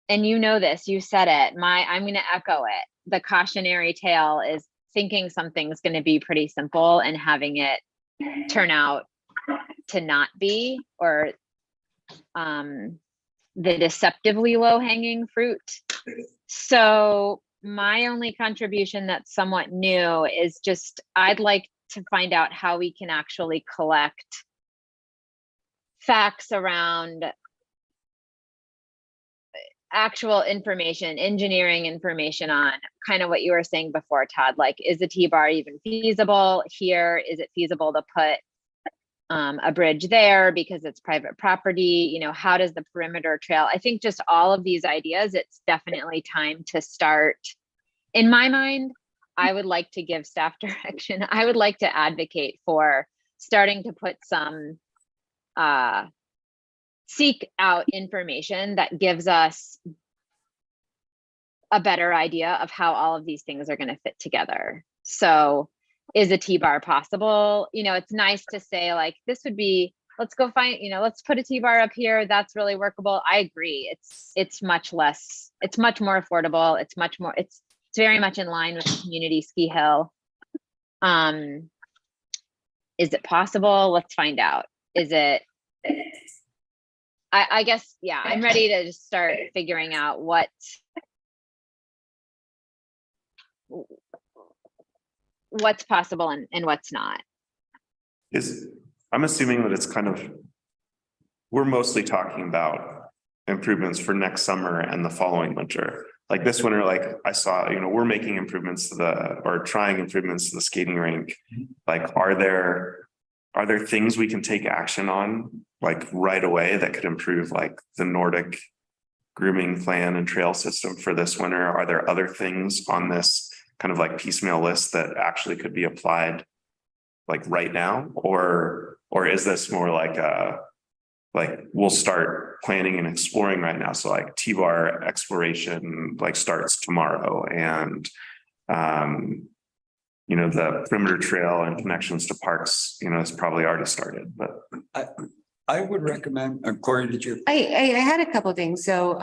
E: and you know this, you said it, I'm going to echo it. The cautionary tale is thinking something's going to be pretty simple and having it turn out to not be, or the deceptively low hanging fruit. So my only contribution that's somewhat new is just, I'd like to find out how we can actually collect facts around actual information, engineering information on kind of what you were saying before, Todd, like, is the T-bar even feasible here? Is it feasible to put a bridge there because it's private property? You know, how does the perimeter trail? I think just all of these ideas, it's definitely time to start. In my mind, I would like to give staff direction. I would like to advocate for starting to put some, seek out information that gives us a better idea of how all of these things are going to fit together. So is a T-bar possible? You know, it's nice to say like, this would be, let's go find, you know, let's put a T-bar up here. That's really workable. I agree. It's much less, it's much more affordable. It's much more, it's very much in line with the community ski hill. Is it possible? Let's find out. Is it, I guess, yeah, I'm ready to just start figuring out what's possible and what's not.
C: I'm assuming that it's kind of, we're mostly talking about improvements for next summer and the following winter. Like this winter, like I saw, you know, we're making improvements to trying improvements to the skating rink. Like, are there things we can take action on like right away that could improve like the Nordic grooming plan and trail system for this winter? Are there other things on this kind of like piecemeal list that actually could be applied like right now? Or is this more like we'll start planning and exploring right now? So like T-bar exploration like starts tomorrow, and you know, the perimeter trail and connections to parks, you know, it's probably already started. But
B: I would recommend, Corey, did you?
A: I had a couple of things. So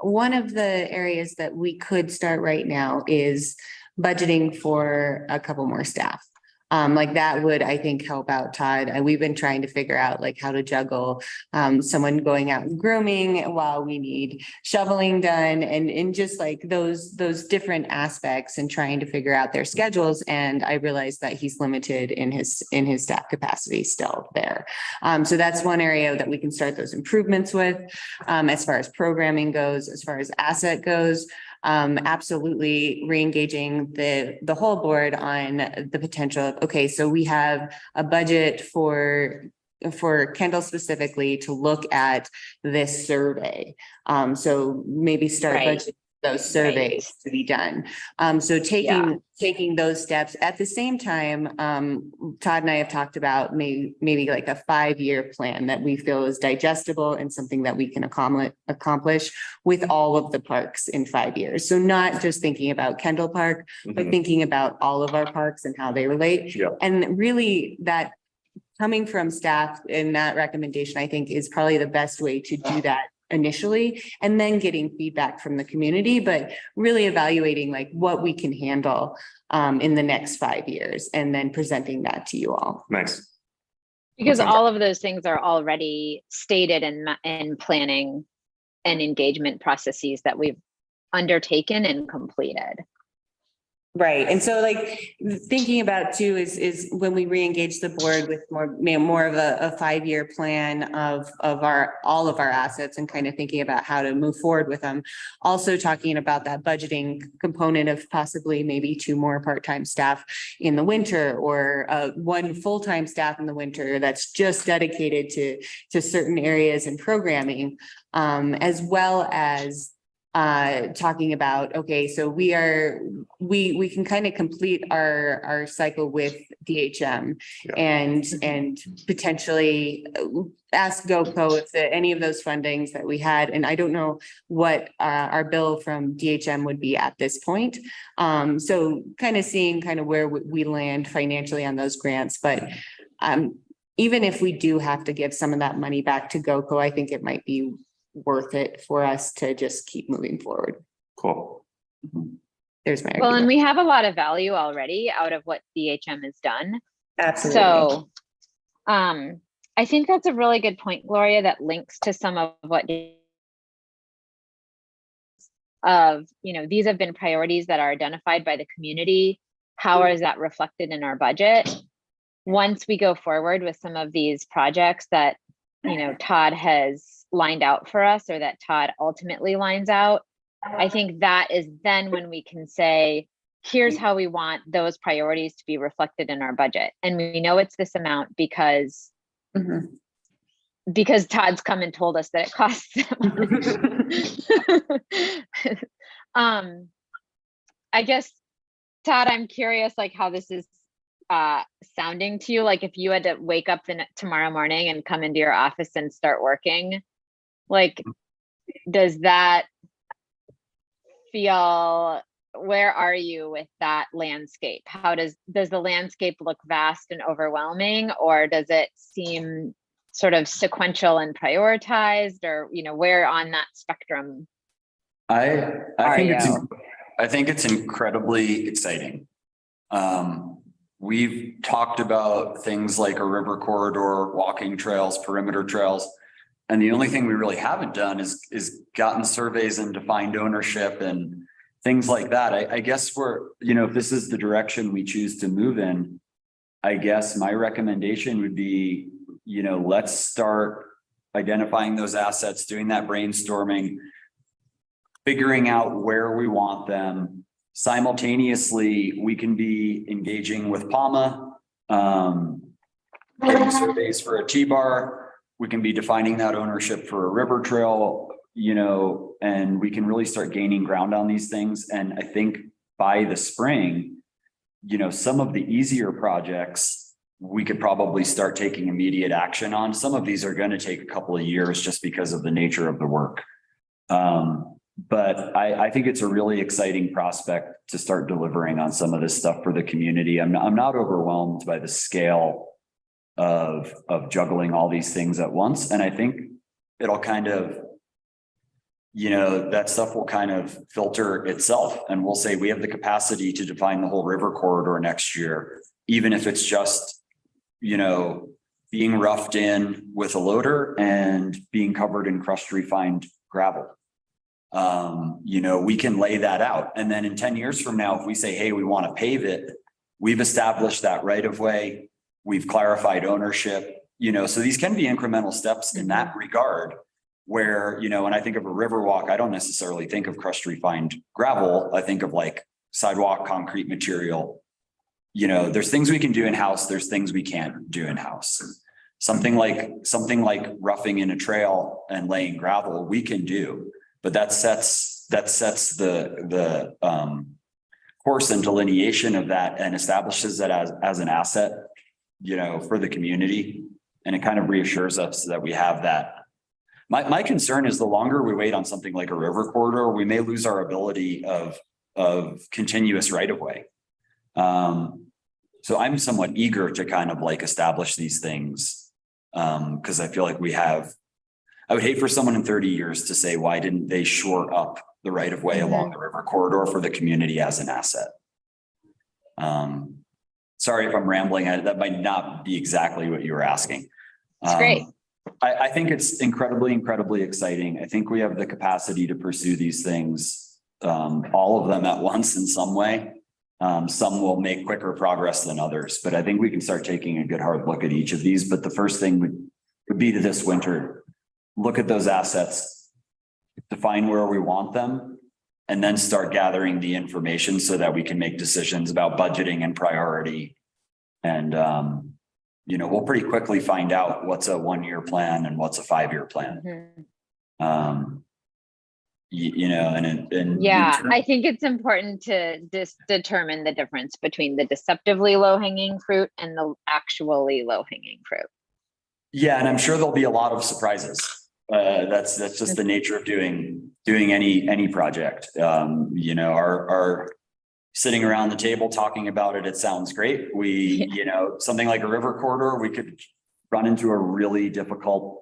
A: one of the areas that we could start right now is budgeting for a couple more staff. Like that would, I think, help out, Todd. We've been trying to figure out like how to juggle someone going out and grooming while we need shoveling done, and just like those different aspects, and trying to figure out their schedules. And I realized that he's limited in his staff capacity still there. So that's one area that we can start those improvements with. As far as programming goes, as far as asset goes, absolutely re-engaging the whole board on the potential of, okay, so we have a budget for Kendall specifically to look at this survey. So maybe start
E: Right.
A: budget those surveys to be done. So taking those steps at the same time, Todd and I have talked about maybe like a 5-year plan that we feel is digestible and something that we can accomplish with all of the parks in 5 years. So not just thinking about Kendall Park, but thinking about all of our parks and how they relate.
C: Yeah.
A: And really that coming from staff and that recommendation, I think is probably the best way to do that initially, and then getting feedback from the community, but really evaluating like what we can handle in the next 5 years and then presenting that to you all.
C: Nice.
E: Because all of those things are already stated in planning and engagement processes that we've undertaken and completed.
A: Right. And so like thinking about too is when we re-engage the board with more of a 5-year plan of all of our assets and kind of thinking about how to move forward with them. Also talking about that budgeting component of possibly maybe 2 more part-time staff in the winter or 1 full-time staff in the winter that's just dedicated to certain areas and programming, as well as talking about, okay, so we can kind of complete our cycle with DHM and potentially ask GoCo if any of those fundings that we had, and I don't know what our bill from DHM would be at this point. So kind of seeing kind of where we land financially on those grants, but even if we do have to give some of that money back to GoCo, I think it might be worth it for us to just keep moving forward.
C: Cool.
A: There's my
E: Well,
A: argument.
E: and we have a lot of value already out of what DHM has done.
A: Absolutely.
E: So I think that's a really good point, Gloria, that links to some of what these have been priorities that are identified by the community. How is that reflected in our budget? Once we go forward with some of these projects that Todd has lined out for us, or that Todd ultimately lines out, I think that is then when we can say, here's how we want those priorities to be reflected in our budget. And we know it's this amount because Todd's come and told us that it costs that much. I guess, Todd, I'm curious like how this is sounding to you. Like if you had to wake up tomorrow morning and come into your office and start working, like, does that feel, where are you with that landscape? How does the landscape look vast and overwhelming, or does it seem sort of sequential and prioritized, or, where on that spectrum?
B: I think it's incredibly exciting. We've talked about things like a river corridor, walking trails, perimeter trails. And the only thing we really haven't done is gotten surveys and defined ownership and things like that. I guess if this is the direction we choose to move in, I guess my recommendation would be, let's start identifying those assets, doing that brainstorming, figuring out where we want them. Simultaneously, we can be engaging with PAMA, getting surveys for a T-bar. We can be defining that ownership for a river trail, and we can really start gaining ground on these things. And I think by the spring, some of the easier projects, we could probably start taking immediate action on. Some of these are going to take a couple of years just because of the nature of the work. But I think it's a really exciting prospect to start delivering on some of this stuff for the community. I'm not overwhelmed by the scale of juggling all these things at once. And I think it'll kind of, that stuff will kind of filter itself, and we'll say we have the capacity to define the whole river corridor next year, even if it's just, being roughed in with a loader and being covered in crushed refined gravel. We can lay that out. And then in 10 years from now, if we say, hey, we want to pave it, we've established that right of way. We've clarified ownership, so these can be incremental steps in that regard where, when I think of a river walk, I don't necessarily think of crushed refined gravel. I think of like sidewalk, concrete material. There's things we can do in-house. There's things we can't do in-house. Something like roughing in a trail and laying gravel, we can do, but that sets sets the course and delineation of that and establishes it as an asset, for the community. And it kind of reassures us that we have that. My concern is the longer we wait on something like a river corridor, we may lose our ability of continuous right of way. So I'm somewhat eager to kind of like establish these things. Because I feel like I would hate for someone in 30 years to say, why didn't they shore up the right of way along the river corridor for the community as an asset? Sorry if I'm rambling. That might not be exactly what you were asking.
E: It's great.
B: I think it's incredibly exciting. I think we have the capacity to pursue these things, all of them at once in some way. Some will make quicker progress than others, but I think we can start taking a good hard look at each of these. But the first thing would be to this winter, look at those assets, define where we want them, and then start gathering the information so that we can make decisions about budgeting and priority. And, we'll pretty quickly find out what's a 1-year plan and what's a 5-year plan.
E: I think it's important to determine the difference between the deceptively low-hanging fruit and the actually low-hanging fruit.
B: Yeah, and I'm sure there'll be a lot of surprises. That's just the nature of doing any project. Our sitting around the table talking about it sounds great. Something like a river corridor, we could run into a really difficult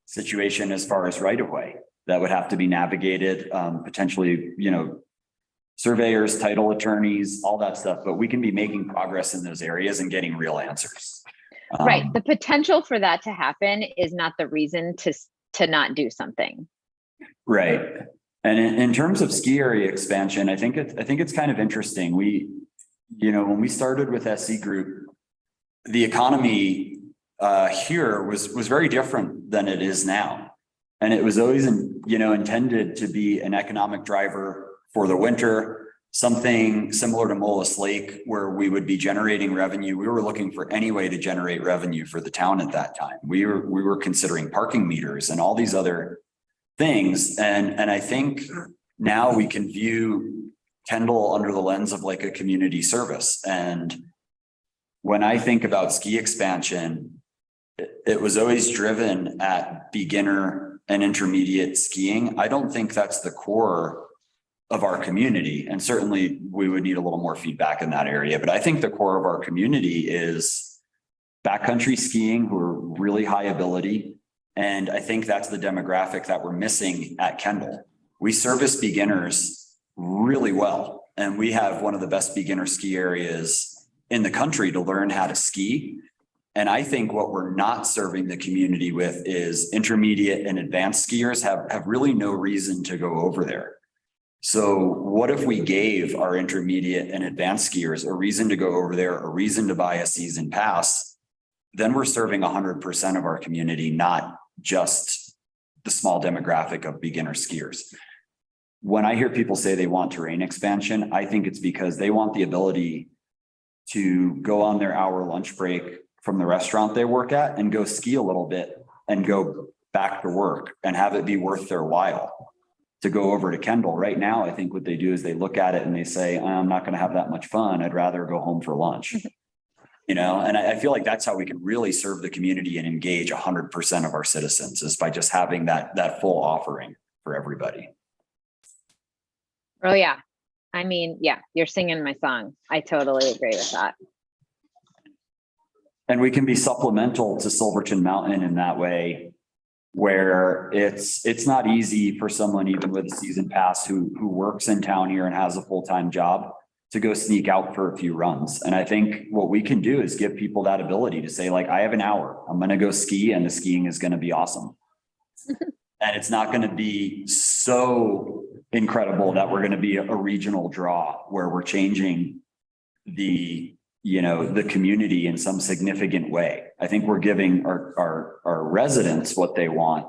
B: situation as far as right of way that would have to be navigated, potentially, surveyors, title attorneys, all that stuff, but we can be making progress in those areas and getting real answers.
E: Right. The potential for that to happen is not the reason to not do something.
B: Right. And in terms of ski area expansion, I think it's kind of interesting. When we started with SC Group, the economy here was very different than it is now. And it was always, intended to be an economic driver for the winter, something similar to Mullis Lake, where we would be generating revenue. We were looking for any way to generate revenue for the town at that time. We were considering parking meters and all these other things. And I think now we can view Kendall under the lens of like a community service. And when I think about ski expansion, it was always driven at beginner and intermediate skiing. I don't think that's the core of our community. And certainly we would need a little more feedback in that area. But I think the core of our community is backcountry skiing, who are really high ability. And I think that's the demographic that we're missing at Kendall. We service beginners really well. And we have one of the best beginner ski areas in the country to learn how to ski. And I think what we're not serving the community with is intermediate and advanced skiers have really no reason to go over there. So what if we gave our intermediate and advanced skiers a reason to go over there, a reason to buy a season pass? Then we're serving 100% of our community, not just the small demographic of beginner skiers. When I hear people say they want terrain expansion, I think it's because they want the ability to go on their hour lunch break from the restaurant they work at and go ski a little bit and go back to work and have it be worth their while to go over to Kendall. Right now, I think what they do is they look at it and they say, I'm not going to have that much fun. I'd rather go home for lunch. And I feel like that's how we can really serve the community and engage 100% of our citizens, is by just having that full offering for everybody.
E: Oh yeah. I mean, yeah, you're singing my song. I totally agree with that.
B: And we can be supplemental to Silverton Mountain in that way, where it's not easy for someone even with a season pass who works in town here and has a full-time job to go sneak out for a few runs. And I think what we can do is give people that ability to say, like, I have an hour, I'm going to go ski, and the skiing is going to be awesome. And it's not going to be so incredible that we're going to be a regional draw where we're changing the community in some significant way. I think we're giving our residents what they want,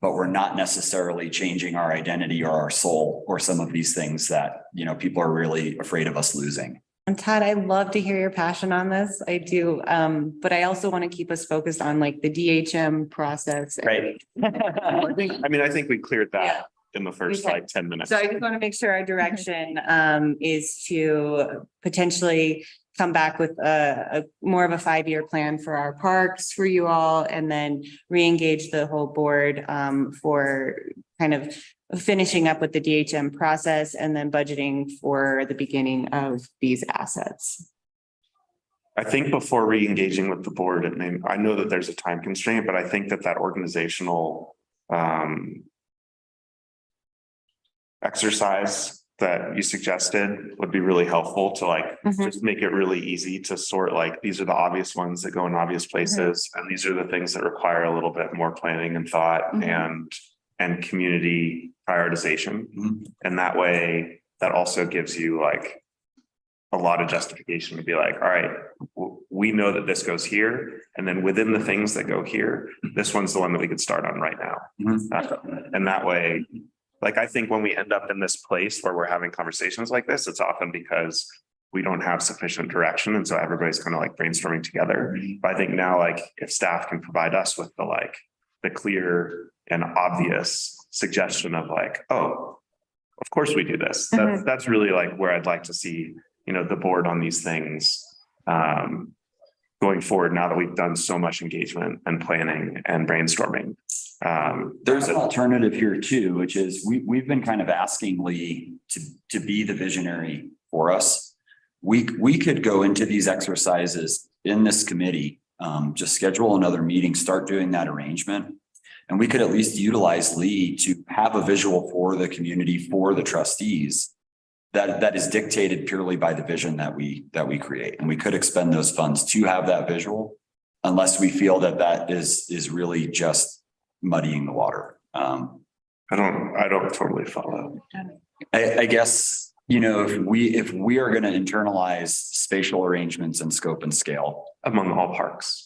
B: but we're not necessarily changing our identity or our soul or some of these things that, people are really afraid of us losing.
A: And Todd, I love to hear your passion on this. I do. But I also want to keep us focused on like the DHM process.
B: Right.
C: I think we cleared that in the first
A: Okay.
C: like 10 minutes.
A: So I just want to make sure our direction is to potentially come back with a more of a 5-year plan for our parks for you all, and then re-engage the whole board for kind of finishing up with the DHM process and then budgeting for the beginning of these assets.
C: I think before re-engaging with the board, I know that there's a time constraint, but I think that organizational exercise that you suggested would be really helpful to like just make it really easy to sort, like these are the obvious ones that go in obvious places, and these are the things that require a little bit more planning and thought and community prioritization. And that way, that also gives you like a lot of justification to be like, all right, we know that this goes here, and then within the things that go here, this one's the one that we could start on right now. And that way, like, I think when we end up in this place where we're having conversations like this, it's often because we don't have sufficient direction. And so everybody's kind of like brainstorming together. But I think now, like, if staff can provide us with the clear and obvious suggestion of like, oh, of course we do this. That's really like where I'd like to see, you know, the board on these things going forward, now that we've done so much engagement and planning and brainstorming.
B: There's an alternative here too, which is we've been kind of asking Lee to be the visionary for us. We could go into these exercises in this committee, just schedule another meeting, start doing that arrangement. And we could at least utilize Lee to have a visual for the community, for the trustees that is dictated purely by the vision that we create. And we could expend those funds to have that visual, unless we feel that is really just muddying the water.
C: I don't totally follow.
B: I guess, you know, if we are going to internalize spatial arrangements and scope and scale
C: Among all parks.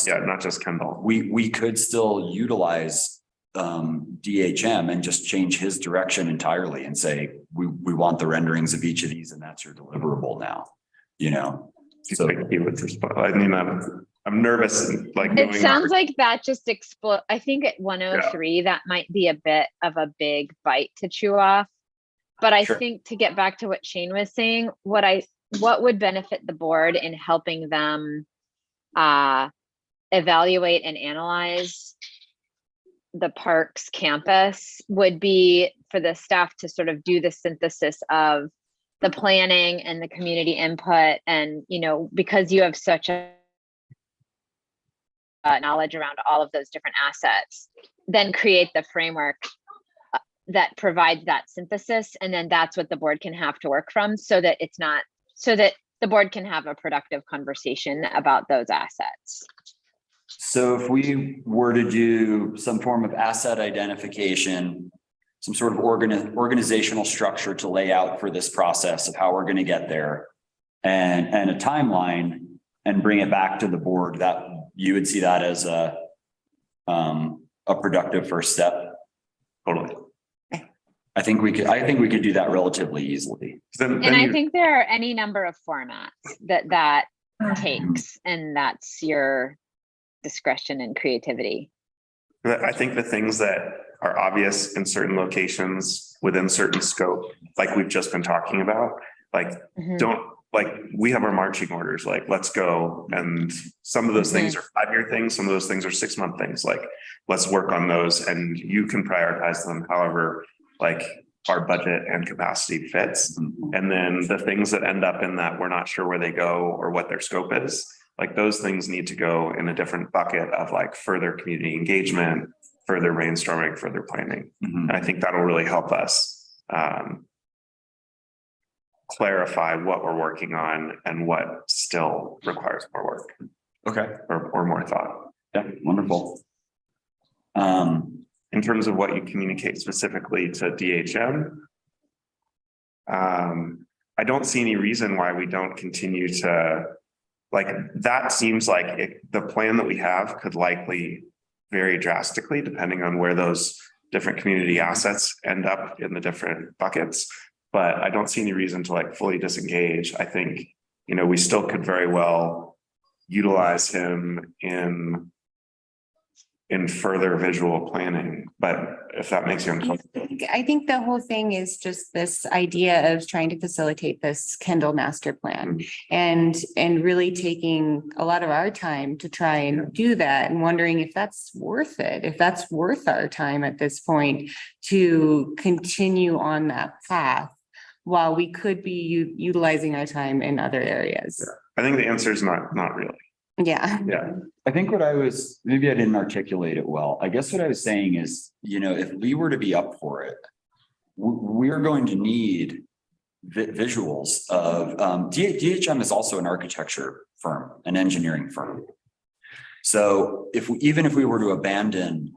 B: Yeah,
C: Not just Kendall.
B: we could still utilize DHM and just change his direction entirely and say, we want the renderings of each of these, and that's your deliverable now, you know.
C: So he would respond. I mean, I'm nervous. Like,
E: It sounds like that just explode. I think at 103, that might be a bit of a big bite to chew off. But I think, to get back to what Shane was saying, what would benefit the board in helping them evaluate and analyze the parks campus would be for the staff to sort of do the synthesis of the planning and the community input. And, you know, because you have such a knowledge around all of those different assets, then create the framework that provides that synthesis. And then that's what the board can have to work from, so that the board can have a productive conversation about those assets.
B: So if we were to do some form of asset identification, some sort of organizational structure to lay out for this process of how we're going to get there, and a timeline, and bring it back to the board, that you would see that as a productive first step.
C: Totally.
B: I think we could do that relatively easily.
E: And I think there are any number of formats that takes, and that's your discretion and creativity.
C: I think the things that are obvious in certain locations within certain scope, like we've just been talking about, like we have our marching orders, like let's go. And some of those things are 5-year things, some of those things are 6-month things. Like, let's work on those, and you can prioritize them however like our budget and capacity fits. And then the things that end up in that we're not sure where they go or what their scope is, like those things need to go in a different bucket of like further community engagement, further brainstorming, further planning. And I think that'll really help us clarify what we're working on and what still requires more work.
B: Okay.
C: Or more thought.
B: Yeah, wonderful.
C: In terms of what you communicate specifically to DHM, I don't see any reason why we don't continue to, like, that seems like the plan that we have could likely vary drastically depending on where those different community assets end up in the different buckets. But I don't see any reason to like fully disengage. I think, you know, we still could very well utilize him in in further visual planning, but if that makes you uncomfortable.
A: I think the whole thing is just this idea of trying to facilitate this Kendall master plan and really taking a lot of our time to try and do that and wondering if that's worth it, if that's worth our time at this point to continue on that path while we could be utilizing our time in other areas.
C: I think the answer is not really.
A: Yeah.
C: Yeah.
B: I think maybe I didn't articulate it well. I guess what I was saying is, if we were to be up for it, we're going to need visuals of, DHM is also an architecture firm, an engineering firm. So even if we were to abandon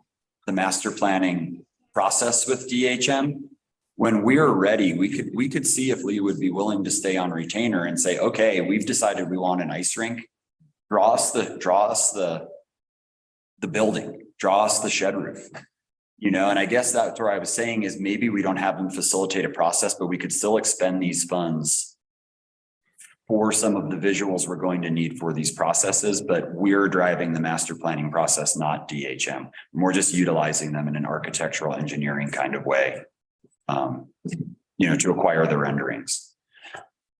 B: the master planning process with DHM, when we're ready, we could see if Lee would be willing to stay on retainer and say, okay, we've decided we want an ice rink. Draw us the building, draw us the shed roof, and I guess that's where I was saying is maybe we don't have them facilitate a process, but we could still expend these funds for some of the visuals we're going to need for these processes, but we're driving the master planning process, not DHM. We're just utilizing them in an architectural engineering kind of way, to acquire the renderings.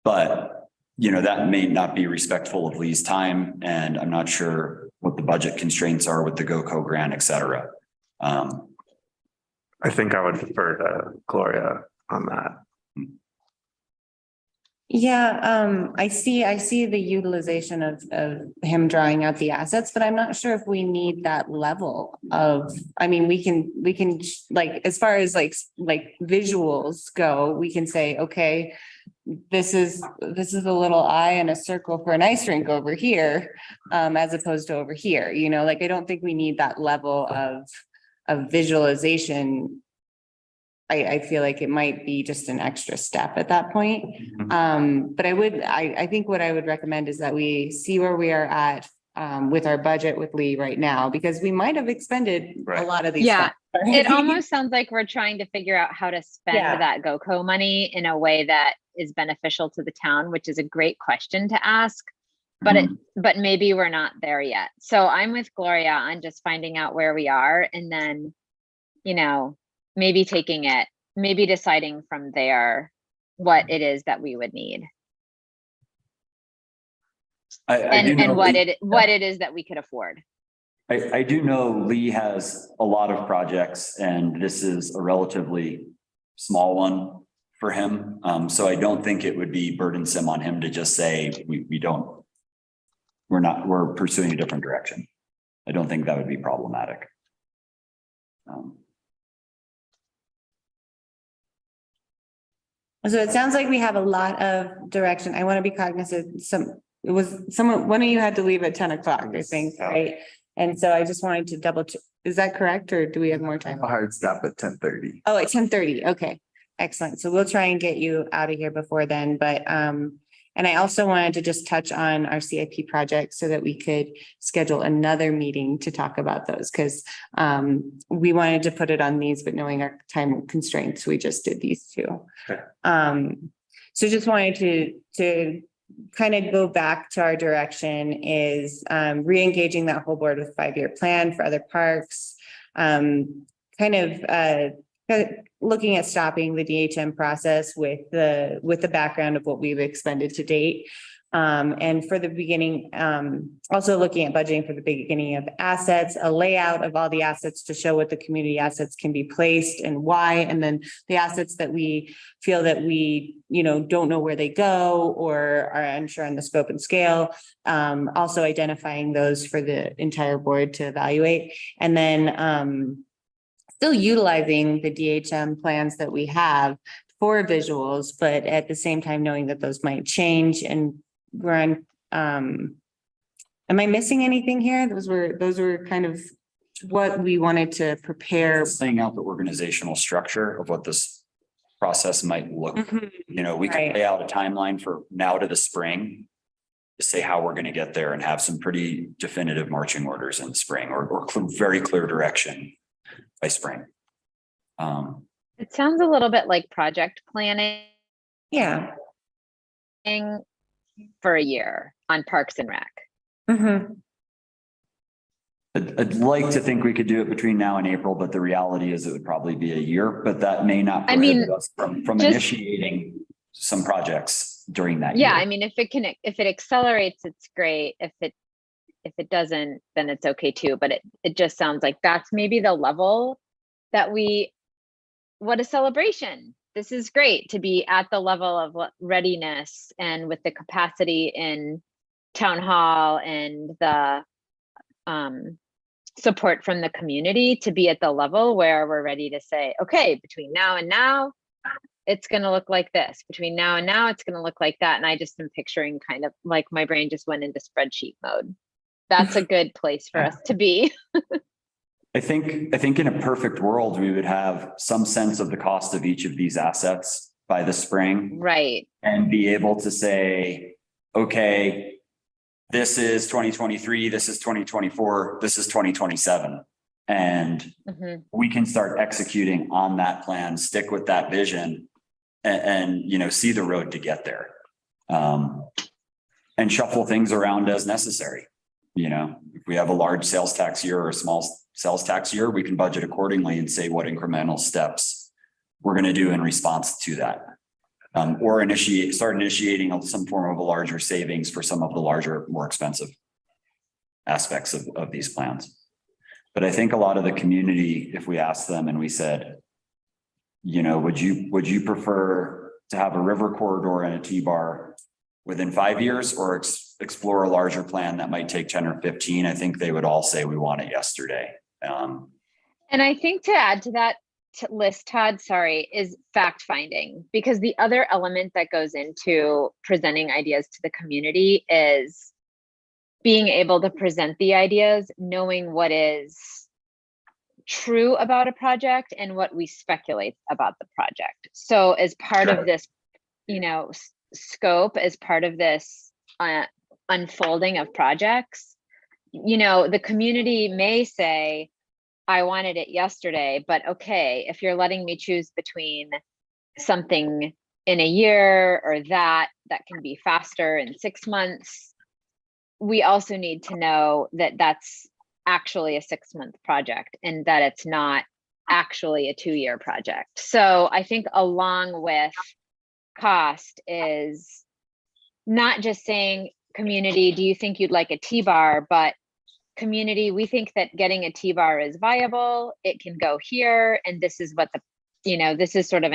B: But that may not be respectful of Lee's time, and I'm not sure what the budget constraints are with the GoCo grant, et cetera.
C: I think I would defer to Gloria on that.
A: Yeah, I see the utilization of him drawing out the assets, but I'm not sure if we need that level of, we can like, as far as like visuals go, we can say, okay, this is a little eye and a circle for an ice rink over here, as opposed to over here, I don't think we need that level of visualization. I feel like it might be just an extra step at that point. But I think what I would recommend is that we see where we are at with our budget with Lee right now, because we might have expended a lot of these.
E: Yeah.
A: funds.
E: It almost sounds like we're trying to figure out how to spend that GoCo money in a way that is beneficial to the town, which is a great question to ask, but but maybe we're not there yet. So I'm with Gloria on just finding out where we are, and then, maybe maybe deciding from there what it is that we would need. And what it is that we could afford.
B: I do know Lee has a lot of projects, and this is a relatively small one for him. So I don't think it would be burdensome on him to just say, we're pursuing a different direction. I don't think that would be problematic.
A: So it sounds like we have a lot of direction. I want to be cognizant. One of you had to leave at 10 o'clock, I think, right? And so I just wanted to double check. Is that correct? Or do we have more time?
D: A hard stop at 10:30.
A: Oh, at 10:30. Okay, excellent. So we'll try and get you out of here before then, but, and I also wanted to just touch on our CIP project so that we could schedule another meeting to talk about those, because we wanted to put it on these, but knowing our time constraints, we just did these two.
C: Okay.
A: So just wanted to kind of go back to our direction is re-engaging that whole board with 5-year plan for other parks, looking at stopping the DHM process with the background of what we've expended to date. And for the beginning, also looking at budgeting for the beginning of assets, a layout of all the assets to show what the community assets can be placed and why, and then the assets that we feel that we, don't know where they go or are unsure on the scope and scale. Also identifying those for the entire board to evaluate. And then, still utilizing the DHM plans that we have for visuals, but at the same time, knowing that those might change. And we're on, am I missing anything here? Those were kind of what we wanted to prepare.
B: Laying out the organizational structure of what this process might look. We could lay out a timeline for now to the spring to say how we're going to get there and have some pretty definitive marching orders in the spring or very clear direction by spring.
E: It sounds a little bit like project planning.
A: Yeah.
E: For a year on Parks and Rec.
B: I'd like to think we could do it between now and April, but the reality is it would probably be a year, but that may not
E: I mean,
B: prohibit us from
E: just-
B: initiating some projects during that year.
E: Yeah, I mean, if it accelerates, it's great. If it doesn't, then it's okay too. But it just sounds like that's maybe the level that what a celebration. This is great to be at the level of readiness and with the capacity in town hall and the support from the community to be at the level where we're ready to say, okay, between now and now, it's going to look like this. Between now and now, it's going to look like that. And I just am picturing kind of like my brain just went into spreadsheet mode. That's a good place for us to be.
B: I think in a perfect world, we would have some sense of the cost of each of these assets by the spring.
E: Right.
B: And be able to say, okay, this is 2023, this is 2024, this is 2027. And we can start executing on that plan, stick with that vision and you know, see the road to get there. And shuffle things around as necessary. You know, if we have a large sales tax year or a small sales tax year, we can budget accordingly and say what incremental steps we're going to do in response to that. Or start initiating some form of a larger savings for some of the larger, more expensive aspects of these plans. But I think a lot of the community, if we asked them and we said, you know, would you prefer to have a river corridor and a T-bar within 5 years or explore a larger plan that might take 10 or 15? I think they would all say we want it yesterday.
E: And I think to add to that list, Todd, sorry, is fact finding, because the other element that goes into presenting ideas to the community is being able to present the ideas, knowing what is true about a project and what we speculate about the project. So as part of this, you know, scope, as part of this unfolding of projects, you know, the community may say, I wanted it yesterday, but okay, if you're letting me choose between something in a year or that can be faster in 6 months, we also need to know that that's actually a 6-month project and that it's not actually a 2-year project. So I think along with cost is not just saying, community, do you think you'd like a T-bar, but community, we think that getting a T-bar is viable. It can go here. And this is what this is sort of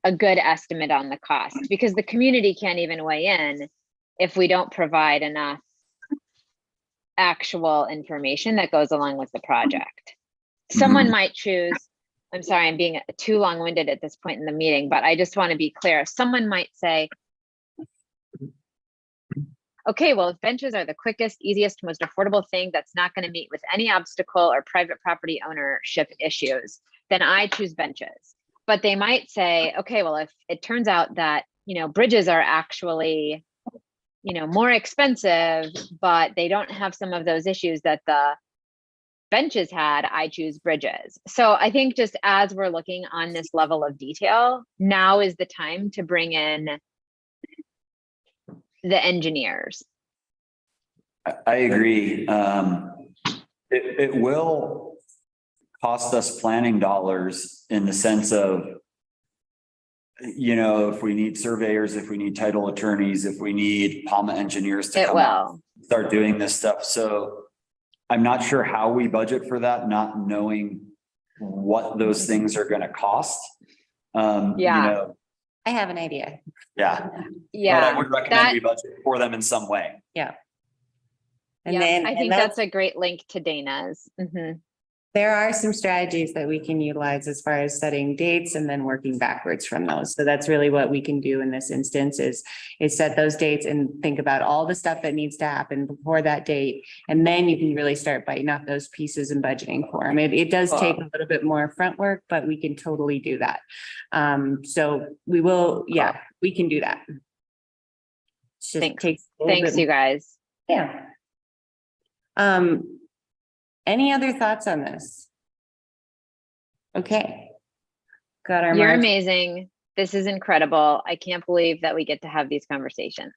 E: a good estimate on the cost, because the community can't even weigh in if we don't provide enough actual information that goes along with the project. Someone might choose, I'm sorry, I'm being too long-winded at this point in the meeting, but I just want to be clear. Someone might say, okay, well, if benches are the quickest, easiest, most affordable thing that's not going to meet with any obstacle or private property ownership issues, then I choose benches. But they might say, okay, well, if it turns out that, you know, bridges are actually, you know, more expensive, but they don't have some of those issues that the benches had, I choose bridges. So I think just as we're looking on this level of detail, now is the time to bring in the engineers.
B: I agree. It will cost us planning dollars in the sense of, you know, if we need surveyors, if we need title attorneys, if we need PAMA engineers to come out, start doing this stuff. So I'm not sure how we budget for that, not knowing what those things are going to cost. You know,
A: I have an idea.
B: Yeah.
E: Yeah.
B: But I would recommend we budget for them in some way.
A: Yeah.
E: And then I think that's a great link to Dana's.
A: There are some strategies that we can utilize as far as setting dates and then working backwards from those. So that's really what we can do in this instance is set those dates and think about all the stuff that needs to happen before that date. And then you can really start biting off those pieces and budgeting for them. It does take a little bit more front work, but we can totally do that. So we will, we can do that.
E: Thanks, you guys.
A: Yeah. Any other thoughts on this? Okay. Got our
E: You're amazing. This is incredible. I can't believe that we get to have these conversations.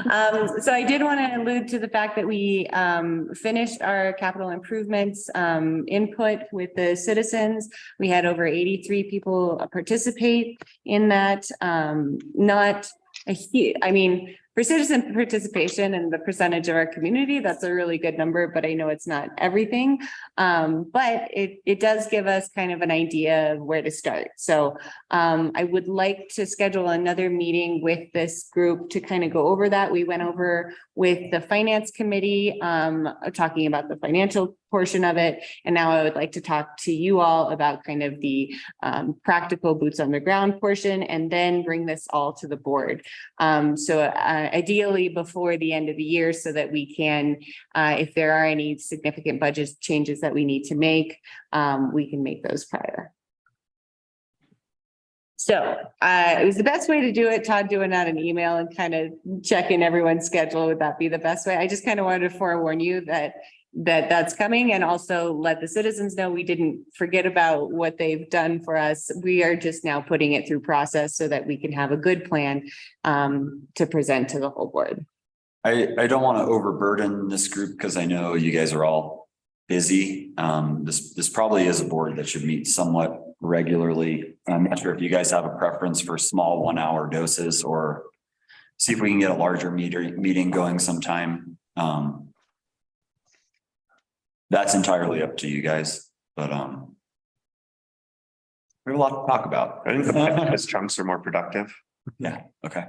A: So I did want to allude to the fact that we finished our capital improvements input with the citizens. We had over 83 people participate in that. Not a huge, I mean, for citizen participation and the percentage of our community, that's a really good number, but I know it's not everything. But it does give us kind of an idea of where to start. So I would like to schedule another meeting with this group to kind of go over that. We went over with the finance committee, talking about the financial portion of it. And now I would like to talk to you all about kind of the practical boots on the ground portion, and then bring this all to the board. So ideally before the end of the year, so that we can, if there are any significant budget changes that we need to make, we can make those prior. So it was the best way to do it. Todd doing out an email and kind of checking everyone's schedule. Would that be the best way? I just kind of wanted to forewarn you that that's coming, and also let the citizens know we didn't forget about what they've done for us. We are just now putting it through process so that we can have a good plan to present to the whole board.
B: I don't want to overburden this group because I know you guys are all busy. This probably is a board that should meet somewhat regularly. I'm not sure if you guys have a preference for small 1 hour doses, or see if we can get a larger meeting going sometime. That's entirely up to you guys, but we have a lot to talk about.
C: I think the bite-sized chunks are more productive,
B: Yeah, okay.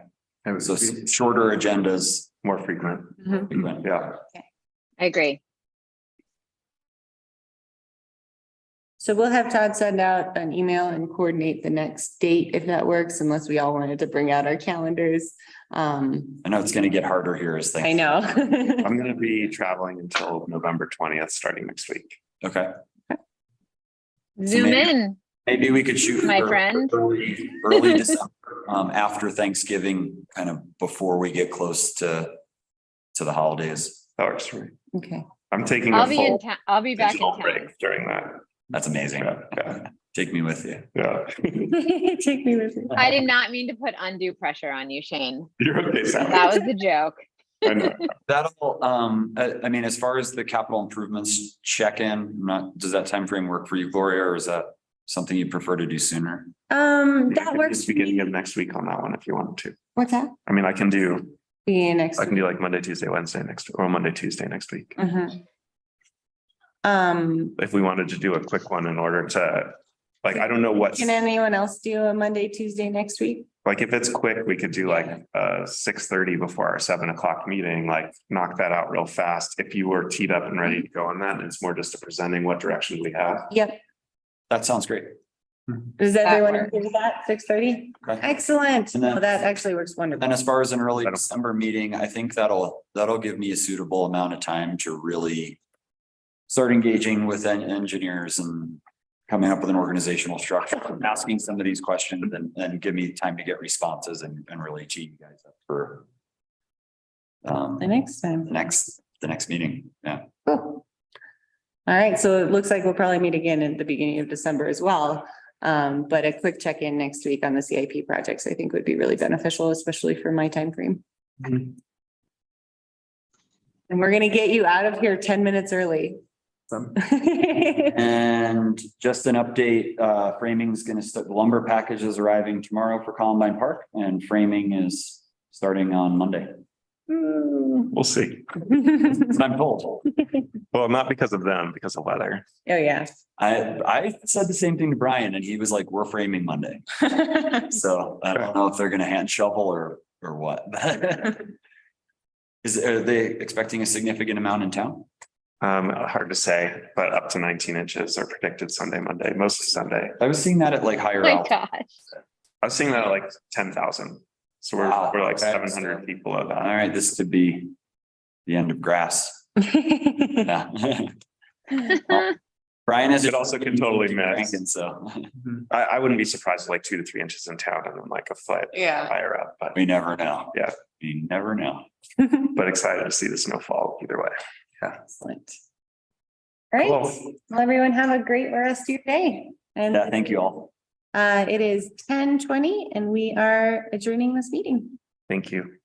D: I would
B: So
D: agree.
B: shorter agendas.
C: more frequent. Yeah.
E: I agree.
A: So we'll have Todd send out an email and coordinate the next date if that works, unless we all wanted to bring out our calendars.
B: I know it's gonna get harder here as things.
A: I know.
C: I'm gonna be traveling until November 20th, starting next week.
B: Okay,
E: Zoom
B: maybe-
E: in.
B: maybe we could shoot.
E: My
B: for
E: friend.
B: Early December, after Thanksgiving, kind of before we get close to the holidays.
C: That works for me.
A: Okay.
C: I'm taking
E: I'll
C: a
E: be in
C: full
E: town. I'll be back in
C: digital
E: town.
C: break during that.
B: That's amazing.
C: Yeah.
B: Take me with you.
C: Yeah.
A: Take me with you.
E: I did not mean to put undue pressure on you, Shane.
C: You're okay, Sam.
E: That was a joke.
C: I know.
B: That'll, I mean, as far as the capital improvements check-in, does that time frame work for you, Gloria, or is that something you prefer to do sooner?
A: That works.
C: Beginning of next week on that one, if you want to.
A: What's that?
C: I mean, I can do
A: Next.
C: like Monday, Tuesday, Wednesday or Monday, Tuesday next week.
A: Mhm.
C: If we wanted to do a quick one in order to, like, I don't know what,
A: Can anyone else do a Monday, Tuesday next week?
C: like, if it's quick, we could do like 6:30 before our 7 o'clock meeting, like knock that out real fast. If you were teed up and ready to go on that, it's more just a presenting what direction we have.
A: Yep.
B: That sounds great.
A: Does
E: That
A: everyone
E: works.
A: agree with that? 6:30?
B: Okay.
A: Excellent.
B: And then-
A: No, that actually works wonderful.
B: And as far as an early
C: That'll-
B: December meeting, I think that'll give me a suitable amount of time to really start engaging with engineers and coming up with an organizational structure, asking some of these questions, and give me time to get responses and really tee you guys up for
A: The next time.
B: the next meeting. Yeah.
A: Cool. All right, so it looks like we'll probably meet again at the beginning of December as well. But a quick check-in next week on the CIP projects, I think would be really beneficial, especially for my time frame.
C: Mhm.
A: And we're gonna get you out of here 10 minutes early.
B: And just an update, framing's gonna start, the lumber package is arriving tomorrow for Columbine Park, and framing is starting on Monday.
C: We'll see.
A: Oh,
B: That's what I'm told.
C: Well, not because of them, because of weather.
A: yeah.
B: I said the same thing to Brian, and he was like, we're framing Monday. So I don't know if they're gonna hand shovel or what. Are they expecting a significant amount in town?
C: Hard to say, but up to 19 inches are predicted Sunday, Monday, mostly Sunday.
B: I was seeing that at like higher
E: Oh my
B: altitude.
E: gosh.
C: I was seeing that at like 10,000. So we're
B: Wow.
C: like
B: Okay.
C: 700 feet below
B: All
C: that.
B: right, this could be the end of grass. Yeah. Well, Brian is.
C: It also can totally miss.
B: And so
C: I wouldn't be surprised if like 2 to 3 inches in town and then like a foot
A: Yeah.
C: higher up, but
B: we never know.
C: Yeah.
B: We never know.
C: excited to see the snowfall either way.
A: Excellent. All right,
C: Cool.
A: well, everyone have a great rest of your day. And
B: Yeah, thank you all.
A: it is 10:20 and we are adjourning this meeting.
C: Thank you.